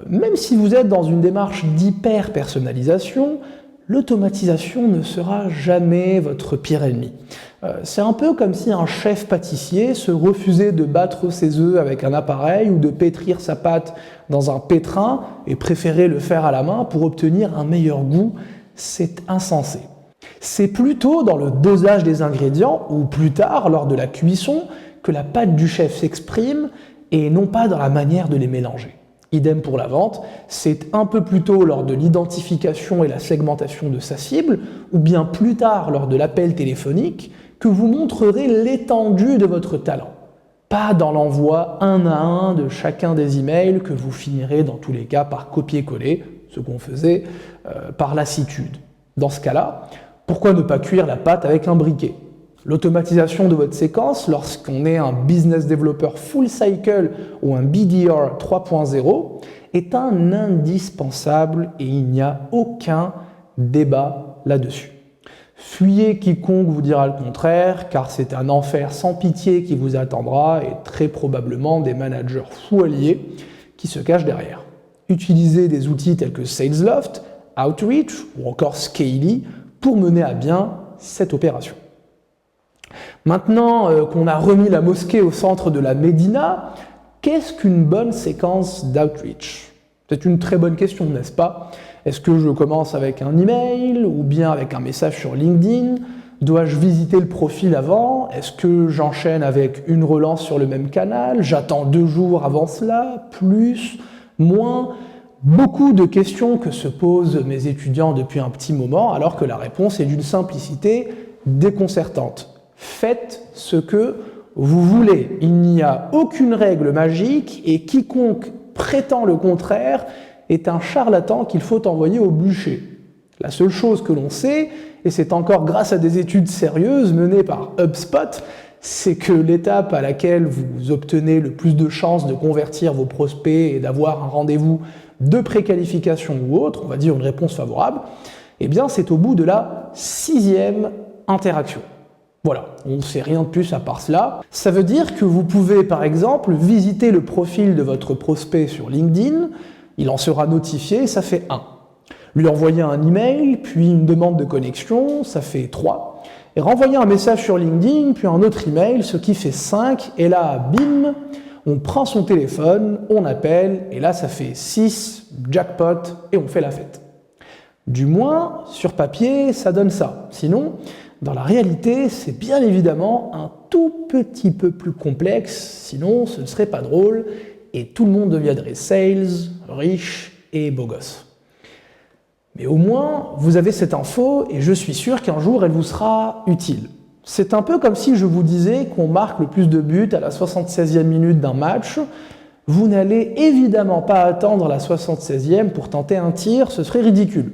Même si vous êtes dans une démarche d'hyper-personnalisation, l'automatisation ne sera jamais votre pire ennemi. C'est un peu comme si un chef pâtissier se refusait de battre ses œufs avec un appareil ou de pétrir sa pâte dans un pétrin et préférait le faire à la main pour obtenir un meilleur goût. C'est insensé. C'est plutôt dans le dosage des ingrédients ou plus tard lors de la cuisson que la pâte du chef s'exprime et non pas dans la manière de les mélanger. Idem pour la vente, c'est un peu plus tôt lors de l'identification et la segmentation de sa cible, ou bien plus tard lors de l'appel téléphonique, que vous montrerez l'étendue de votre talent. Pas dans l'envoi un à un de chacun des emails que vous finirez dans tous les cas par copier-coller, ce qu'on faisait par lassitude. Dans ce cas-là, pourquoi ne pas cuire la pâte avec un briquet ? L'automatisation de votre séquence, lorsqu'on est un business developer full cycle ou un BDR 3.0, est un indispensable et il n'y a aucun débat là-dessus. Fuyez quiconque vous dira le contraire, car c'est un enfer sans pitié qui vous attendra et très probablement des managers fous alliés qui se cachent derrière. Utilisez des outils tels que Salesloft, Outreach ou encore Scaly pour mener à bien cette opération. Maintenant qu'on a remis la mosquée au centre de la Médina, qu'est-ce qu'une bonne séquence d'outreach ? C'est une très bonne question, n'est-ce pas ? Est-ce que je commence avec un email ou bien avec un message sur LinkedIn ? Dois-je visiter le profil avant ? Est-ce que j'enchaîne avec une relance sur le même canal ? J'attends 2 jours avant cela ? Plus ? Moins ? Beaucoup de questions que se posent mes étudiants depuis un petit moment, alors que la réponse est d'une simplicité déconcertante. Faites ce que vous voulez. Il n'y a aucune règle magique et quiconque prétend le contraire est un charlatan qu'il faut envoyer au bûcher. La seule chose que l'on sait, et c'est encore grâce à des études sérieuses menées par HubSpot, c'est que l'étape à laquelle vous obtenez le plus de chances de convertir vos prospects et d'avoir un rendez-vous de préqualification ou autre, on va dire une réponse favorable, eh bien c'est au bout de la 6e interaction. Voilà, on ne sait rien de plus à part cela. Ça veut dire que vous pouvez par exemple visiter le profil de votre prospect sur LinkedIn, il en sera notifié, ça fait 1. Lui envoyer un email, puis une demande de connexion, ça fait 3. Et renvoyer un message sur LinkedIn, puis un autre email, ce qui fait 5. Et là, bim, on prend son téléphone, on appelle, et là ça fait 6, jackpot, et on fait la fête. Du moins, sur papier, ça donne ça. Sinon, dans la réalité, c'est bien évidemment un tout petit peu plus complexe, sinon ce ne serait pas drôle, et tout le monde deviendrait sales, riche et beau gosse. Mais au moins, vous avez cette info, et je suis sûr qu'un jour, elle vous sera utile. C'est un peu comme si je vous disais qu'on marque le plus de buts à la 76e minute d'un match. Vous n'allez évidemment pas attendre la 76e pour tenter un tir, ce serait ridicule.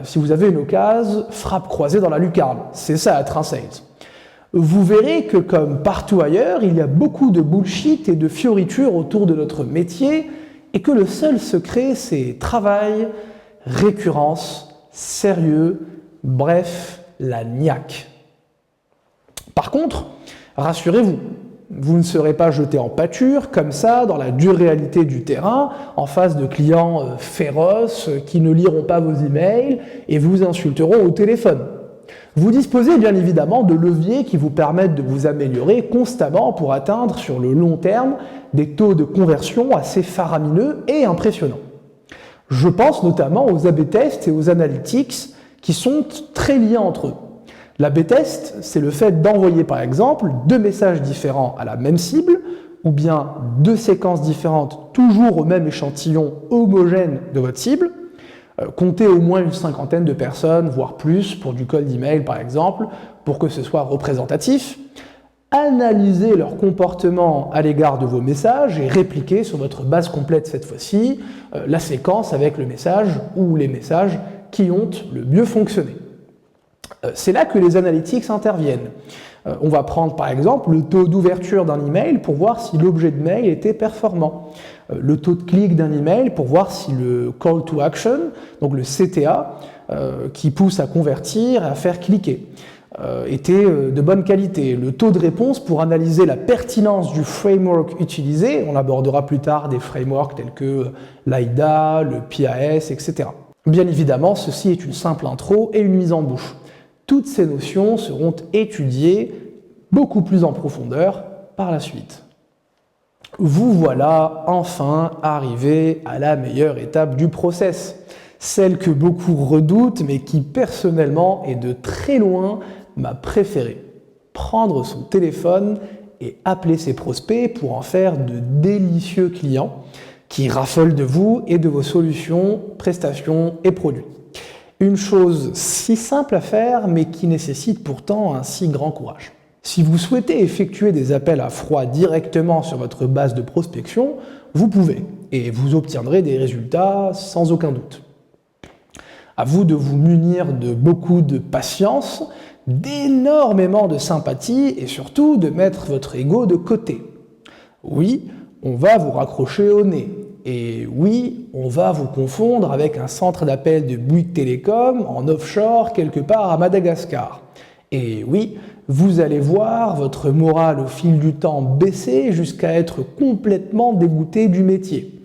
Si vous avez une occasion, frappe croisée dans la lucarne. C'est ça être un sales. Vous verrez que comme partout ailleurs, il y a beaucoup de bullshit et de fioritures autour de notre métier et que le seul secret, c'est travail, récurrence, sérieux, bref, la niaque. Par contre, rassurez-vous, vous ne serez pas jeté en pâture, comme ça, dans la dure réalité du terrain, en face de clients féroces qui ne liront pas vos emails et vous insulteront au téléphone. Vous disposez bien évidemment de leviers qui vous permettent de vous améliorer constamment pour atteindre sur le long terme des taux de conversion assez faramineux et impressionnants. Je pense notamment aux A/B tests et aux analytics qui sont très liés entre eux. L'A/B test, c'est le fait d'envoyer par exemple 2 messages différents à la même cible, ou bien 2 séquences différentes toujours au même échantillon homogène de votre cible. Comptez au moins une cinquantaine de personnes, voire plus, pour du cold email par exemple, pour que ce soit représentatif. Analysez leur comportement à l'égard de vos messages et répliquez sur votre base complète cette fois-ci la séquence avec le message ou les messages qui ont le mieux fonctionné. C'est là que les analytics interviennent. On va prendre par exemple le taux d'ouverture d'un email pour voir si l'objet de mail était performant, le taux de clic d'un email pour voir si le call to action, donc le CTA, qui pousse à convertir et à faire cliquer, était de bonne qualité, le taux de réponse pour analyser la pertinence du framework utilisé, on abordera plus tard des frameworks tels que l'AIDA, le PAS, etc. Bien évidemment, ceci est une simple intro et une mise en bouche. Toutes ces notions seront étudiées beaucoup plus en profondeur par la suite. Vous voilà enfin arrivé à la meilleure étape du process, celle que beaucoup redoutent mais qui personnellement est de très loin ma préférée. Prendre son téléphone et appeler ses prospects pour en faire de délicieux clients qui raffolent de vous et de vos solutions, prestations et produits. Une chose si simple à faire, mais qui nécessite pourtant un si grand courage. Si vous souhaitez effectuer des appels à froid directement sur votre base de prospection, vous pouvez, et vous obtiendrez des résultats sans aucun doute. À vous de vous munir de beaucoup de patience, d'énormément de sympathie, et surtout de mettre votre ego de côté. Oui, on va vous raccrocher au nez. Et oui, on va vous confondre avec un centre d'appel de Bouygues Télécom en offshore quelque part à Madagascar. Et oui, vous allez voir votre morale au fil du temps baisser jusqu'à être complètement dégoûté du métier.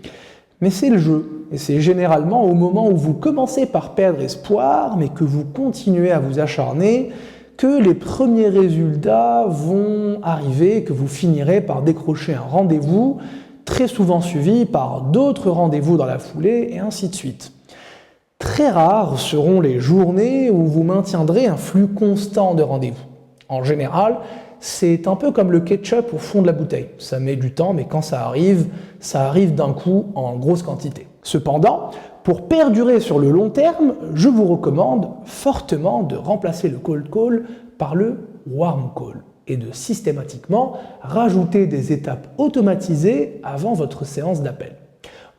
Mais c'est le jeu, et c'est généralement au moment où vous commencez par perdre espoir, mais que vous continuez à vous acharner, que les premiers résultats vont arriver, que vous finirez par décrocher un rendez-vous, très souvent suivi par d'autres rendez-vous dans la foulée, et ainsi de suite. Très rares seront les journées où vous maintiendrez un flux constant de rendez-vous. En général, c'est un peu comme le ketchup au fond de la bouteille. Ça met du temps, mais quand ça arrive d'un coup en grosse quantité. Cependant, pour perdurer sur le long terme, je vous recommande fortement de remplacer le cold call par le warm call et de systématiquement rajouter des étapes automatisées avant votre séance d'appel.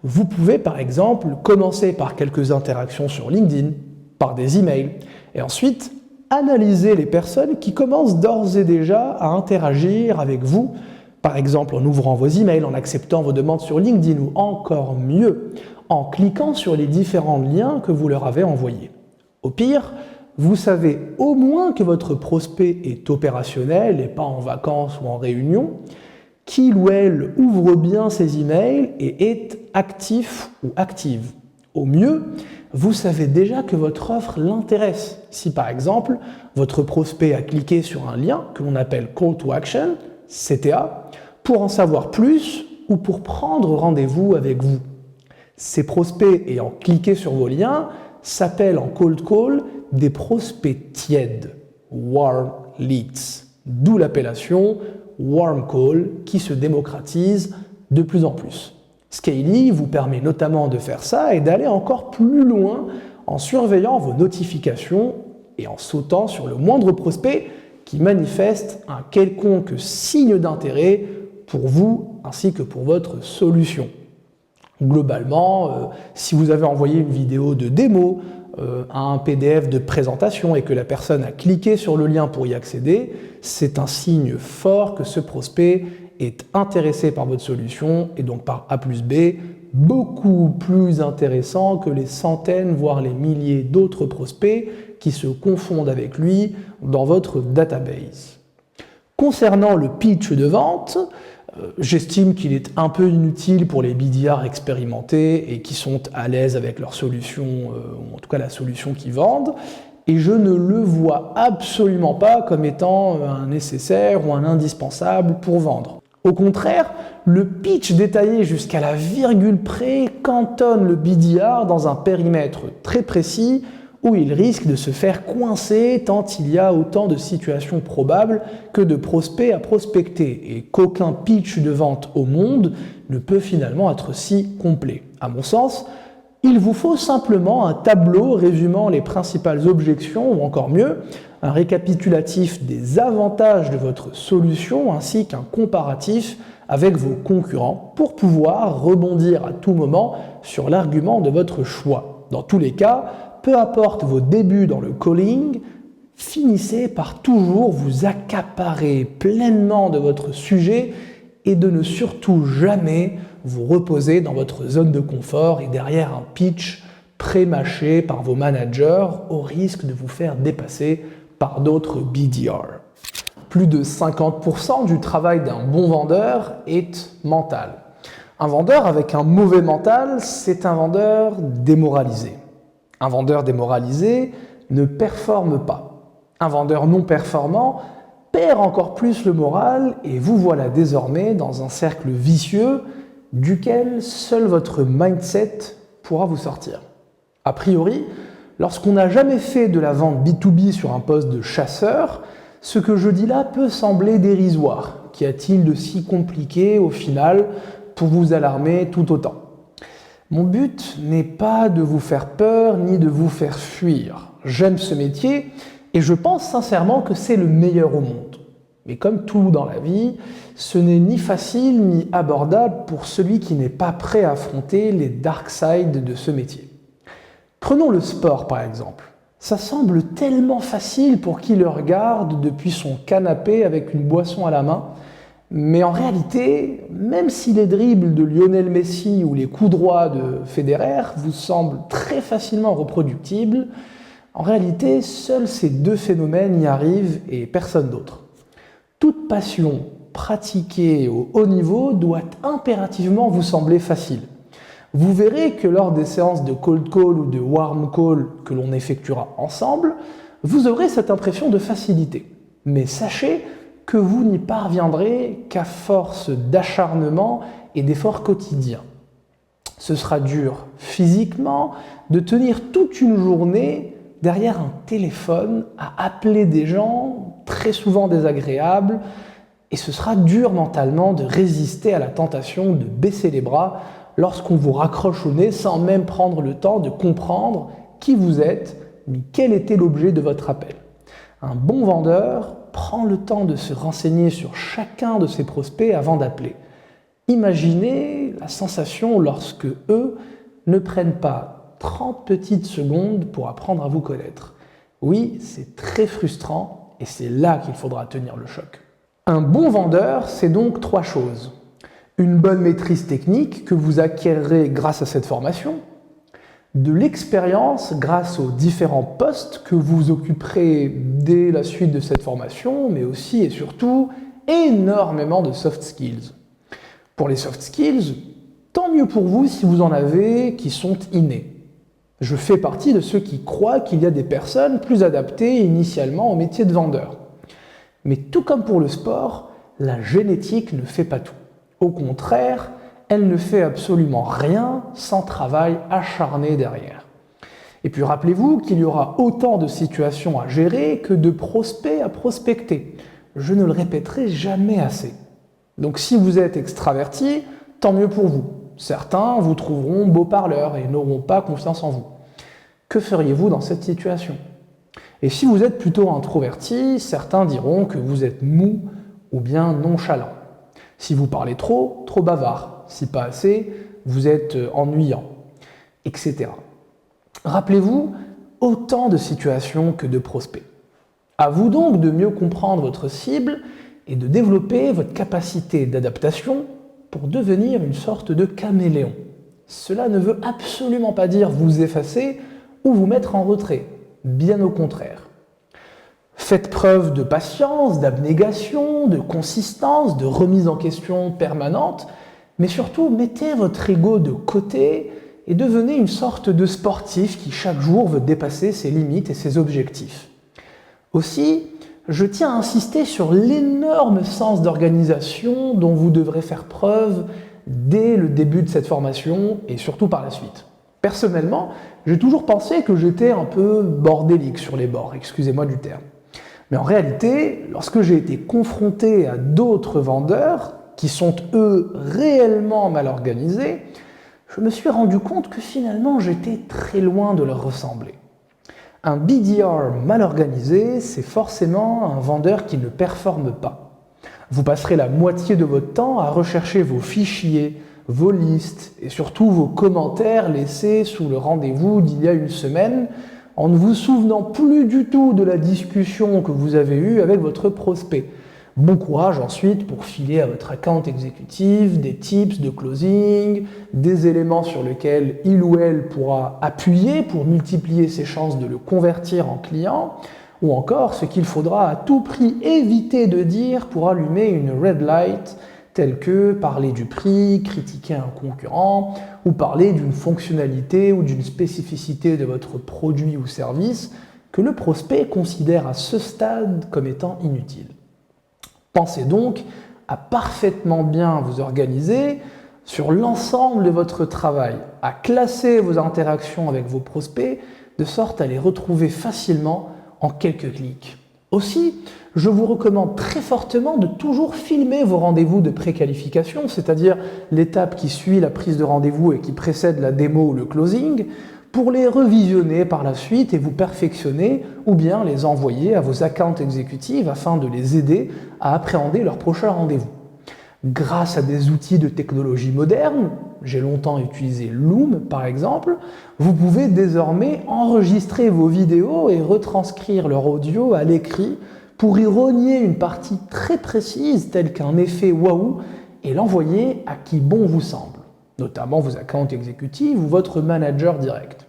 Vous pouvez par exemple commencer par quelques interactions sur LinkedIn, par des emails, et ensuite analyser les personnes qui commencent d'ores et déjà à interagir avec vous, par exemple en ouvrant vos emails, en acceptant vos demandes sur LinkedIn ou encore mieux, en cliquant sur les différents liens que vous leur avez envoyés. Au pire, vous savez au moins que votre prospect est opérationnel et pas en vacances ou en réunion, qu'il ou elle ouvre bien ses emails et est actif ou active. Au mieux, vous savez déjà que votre offre l'intéresse. Si par exemple, votre prospect a cliqué sur un lien que l'on appelle Call to Action, CTA, pour en savoir plus ou pour prendre rendez-vous avec vous. Ces prospects ayant cliqué sur vos liens s'appellent en cold call des prospects tièdes, warm leads, d'où l'appellation warm call qui se démocratise de plus en plus. Scaly vous permet notamment de faire ça et d'aller encore plus loin en surveillant vos notifications et en sautant sur le moindre prospect qui manifeste un quelconque signe d'intérêt pour vous ainsi que pour votre solution. Globalement, si vous avez envoyé une vidéo de démo, un PDF de présentation et que la personne a cliqué sur le lien pour y accéder, c'est un signe fort que ce prospect est intéressé par votre solution et donc par A plus B, beaucoup plus intéressant que les centaines, voire les milliers d'autres prospects qui se confondent avec lui dans votre database. Concernant le pitch de vente, j'estime qu'il est un peu inutile pour les BDR expérimentés et qui sont à l'aise avec leur solution, ou en tout cas la solution qu'ils vendent, et je ne le vois absolument pas comme étant un nécessaire ou un indispensable pour vendre. Au contraire, le pitch détaillé jusqu'à la virgule près cantonne le BDR dans un périmètre très précis où il risque de se faire coincer tant il y a autant de situations probables que de prospects à prospecter et qu'aucun pitch de vente au monde ne peut finalement être si complet. À mon sens, il vous faut simplement un tableau résumant les principales objections ou encore mieux, un récapitulatif des avantages de votre solution ainsi qu'un comparatif avec vos concurrents pour pouvoir rebondir à tout moment sur l'argument de votre choix. Dans tous les cas, peu importe vos débuts dans le calling, finissez par toujours vous accaparer pleinement de votre sujet et de ne surtout jamais vous reposer dans votre zone de confort et derrière un pitch pré-mâché par vos managers au risque de vous faire dépasser par d'autres BDR. Plus de 50% du travail d'un bon vendeur est mental. Un vendeur avec un mauvais mental, c'est un vendeur démoralisé. Un vendeur démoralisé ne performe pas. Un vendeur non performant perd encore plus le moral et vous voilà désormais dans un cercle vicieux duquel seul votre mindset pourra vous sortir. A priori, lorsqu'on n'a jamais fait de la vente B2B sur un poste de chasseur, ce que je dis là peut sembler dérisoire. Qu'y a-t-il de si compliqué au final pour vous alarmer tout autant ? Mon but n'est pas de vous faire peur ni de vous faire fuir. J'aime ce métier et je pense sincèrement que c'est le meilleur au monde. Mais comme tout dans la vie, ce n'est ni facile ni abordable pour celui qui n'est pas prêt à affronter les dark sides de ce métier. Prenons le sport par exemple. Ça semble tellement facile pour qui le regarde depuis son canapé avec une boisson à la main, mais en réalité, même si les dribbles de Lionel Messi ou les coups droits de Federer vous semblent très facilement reproductibles, en réalité, seuls ces deux phénomènes y arrivent et personne d'autre. Toute passion pratiquée au haut niveau doit impérativement vous sembler facile. Vous verrez que lors des séances de cold call ou de warm call que l'on effectuera ensemble, vous aurez cette impression de facilité. Mais sachez que vous n'y parviendrez qu'à force d'acharnement et d'efforts quotidiens. Ce sera dur physiquement de tenir toute une journée derrière un téléphone à appeler des gens très souvent désagréables et ce sera dur mentalement de résister à la tentation de baisser les bras lorsqu'on vous raccroche au nez sans même prendre le temps de comprendre qui vous êtes ni quel était l'objet de votre appel. Un bon vendeur prend le temps de se renseigner sur chacun de ses prospects avant d'appeler. Imaginez la sensation lorsque eux ne prennent pas 30 petites secondes pour apprendre à vous connaître. Oui, c'est très frustrant et c'est là qu'il faudra tenir le choc. Un bon vendeur, c'est donc 3 choses. Une bonne maîtrise technique que vous acquérerez grâce à cette formation, De l'expérience grâce aux différents postes que vous occuperez dès la suite de cette formation, mais aussi et surtout énormément de soft skills. Pour les soft skills, tant mieux pour vous si vous en avez qui sont innés. Je fais partie de ceux qui croient qu'il y a des personnes plus adaptées initialement au métier de vendeur. Mais tout comme pour le sport, la génétique ne fait pas tout. Au contraire, elle ne fait absolument rien sans travail acharné derrière. Et puis rappelez-vous qu'il y aura autant de situations à gérer que de prospects à prospecter. Je ne le répéterai jamais assez. Donc si vous êtes extraverti, tant mieux pour vous. Certains vous trouveront beau parleur et n'auront pas confiance en vous. Que feriez-vous dans cette situation? Et si vous êtes plutôt introverti, certains diront que vous êtes mou ou bien nonchalant. Si vous parlez trop, trop bavard. Si pas assez, vous êtes ennuyant, etc. Rappelez-vous, autant de situations que de prospects. À vous donc de mieux comprendre votre cible et de développer votre capacité d'adaptation pour devenir une sorte de caméléon. Cela ne veut absolument pas dire vous effacer ou vous mettre en retrait, bien au contraire. Faites preuve de patience, d'abnégation, de consistance, de remise en question permanente, mais surtout mettez votre ego de côté et devenez une sorte de sportif qui chaque jour veut dépasser ses limites et ses objectifs. Aussi, je tiens à insister sur l'énorme sens d'organisation dont vous devrez faire preuve dès le début de cette formation et surtout par la suite. Personnellement, j'ai toujours pensé que j'étais un peu bordélique sur les bords, excusez-moi du terme. Mais en réalité, lorsque j'ai été confronté à d'autres vendeurs qui sont eux réellement mal organisés, je me suis rendu compte que finalement j'étais très loin de leur ressembler. Un BDR mal organisé, c'est forcément un vendeur qui ne performe pas. Vous passerez la moitié de votre temps à rechercher vos fichiers, vos listes et surtout vos commentaires laissés sous le rendez-vous d'il y a une semaine en ne vous souvenant plus du tout de la discussion que vous avez eue avec votre prospect. Bon courage ensuite pour filer à votre account exécutif des tips de closing, des éléments sur lesquels il ou elle pourra appuyer pour multiplier ses chances de le convertir en client, ou encore ce qu'il faudra à tout prix éviter de dire pour allumer une red light, telle que parler du prix, critiquer un concurrent, ou parler d'une fonctionnalité ou d'une spécificité de votre produit ou service que le prospect considère à ce stade comme étant inutile. Pensez donc à parfaitement bien vous organiser sur l'ensemble de votre travail, à classer vos interactions avec vos prospects de sorte à les retrouver facilement en quelques clics. Aussi, je vous recommande très fortement de toujours filmer vos rendez-vous de préqualification, c'est-à-dire l'étape qui suit la prise de rendez-vous et qui précède la démo ou le closing, pour les revisionner par la suite et vous perfectionner ou bien les envoyer à vos accounts exécutives afin de les aider à appréhender leur prochain rendez-vous. Grâce à des outils de technologie moderne, j'ai longtemps utilisé Loom par exemple, vous pouvez désormais enregistrer vos vidéos et retranscrire leur audio à l'écrit pour y rogner une partie très précise telle qu'un effet waouh et l'envoyer à qui bon vous semble, notamment vos accounts exécutifs ou votre manager direct.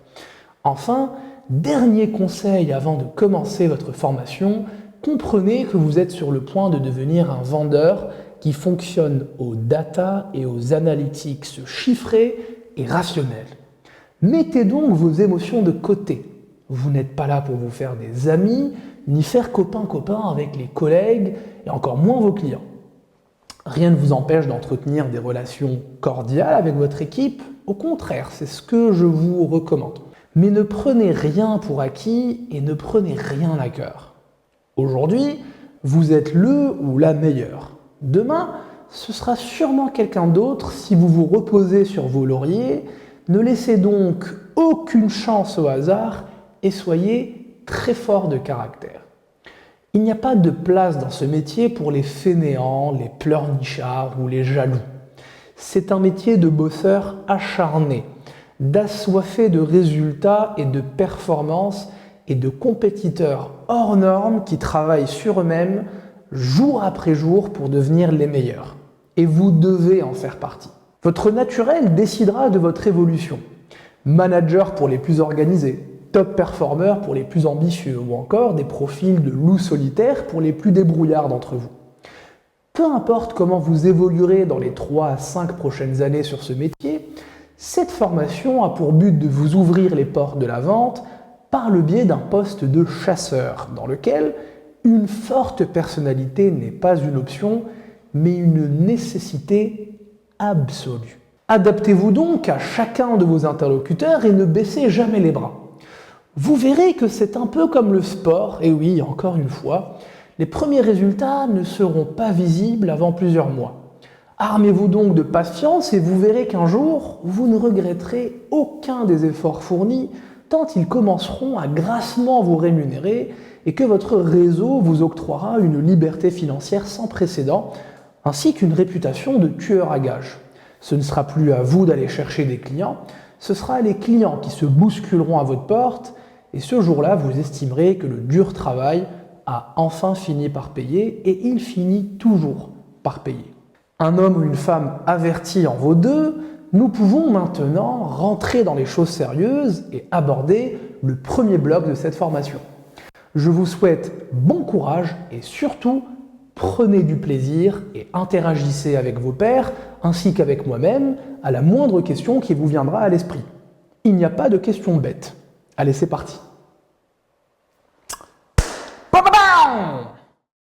Enfin, dernier conseil avant de commencer votre formation, comprenez que vous êtes sur le point de devenir un vendeur qui fonctionne aux data et aux analytics chiffrés et rationnels. Mettez donc vos émotions de côté. Vous n'êtes pas là pour vous faire des amis, ni faire copain-copain avec les collègues, et encore moins vos clients. Rien ne vous empêche d'entretenir des relations cordiales avec votre équipe, au contraire, c'est ce que je vous recommande. Mais ne prenez rien pour acquis et ne prenez rien à cœur. Aujourd'hui, vous êtes le ou la meilleure. Demain, ce sera sûrement quelqu'un d'autre si vous vous reposez sur vos lauriers. Ne laissez donc aucune chance au hasard et soyez très fort de caractère. Il n'y a pas de place dans ce métier pour les fainéants, les pleurnichards ou les jaloux. C'est un métier de bosseurs acharnés, d'assoiffés de résultats et de performances et de compétiteurs hors normes qui travaillent sur eux-mêmes jour après jour pour devenir les meilleurs. Et vous devez en faire partie. Votre naturel décidera de votre évolution. Manager pour les plus organisés, top performer pour les plus ambitieux, ou encore des profils de loups solitaires pour les plus débrouillards d'entre vous. Peu importe comment vous évoluerez dans les 3 à 5 prochaines années sur ce métier, cette formation a pour but de vous ouvrir les portes de la vente par le biais d'un poste de chasseur, dans lequel une forte personnalité n'est pas une option, mais une nécessité absolue. Adaptez-vous donc à chacun de vos interlocuteurs et ne baissez jamais les bras. Vous verrez que c'est un peu comme le sport, et oui, encore une fois, les premiers résultats ne seront pas visibles avant plusieurs mois. Armez-vous donc de patience et vous verrez qu'un jour, vous ne regretterez aucun des efforts fournis, tant ils commenceront à grassement vous rémunérer et que votre réseau vous octroiera une liberté financière sans précédent, ainsi qu'une réputation de tueur à gages. Ce ne sera plus à vous d'aller chercher des clients, ce sera les clients qui se bousculeront à votre porte, et ce jour-là, vous estimerez que le dur travail a enfin fini par payer, et il finit toujours par payer. Un homme ou une femme averti en vaut deux, nous pouvons maintenant rentrer dans les choses sérieuses et aborder le premier bloc de cette formation. Je vous souhaite bon courage et surtout, prenez du plaisir et interagissez avec vos pairs ainsi qu'avec moi-même à la moindre question qui vous viendra à l'esprit. Il n'y a pas de questions bêtes. Allez, c'est parti. Bam, bam, bam.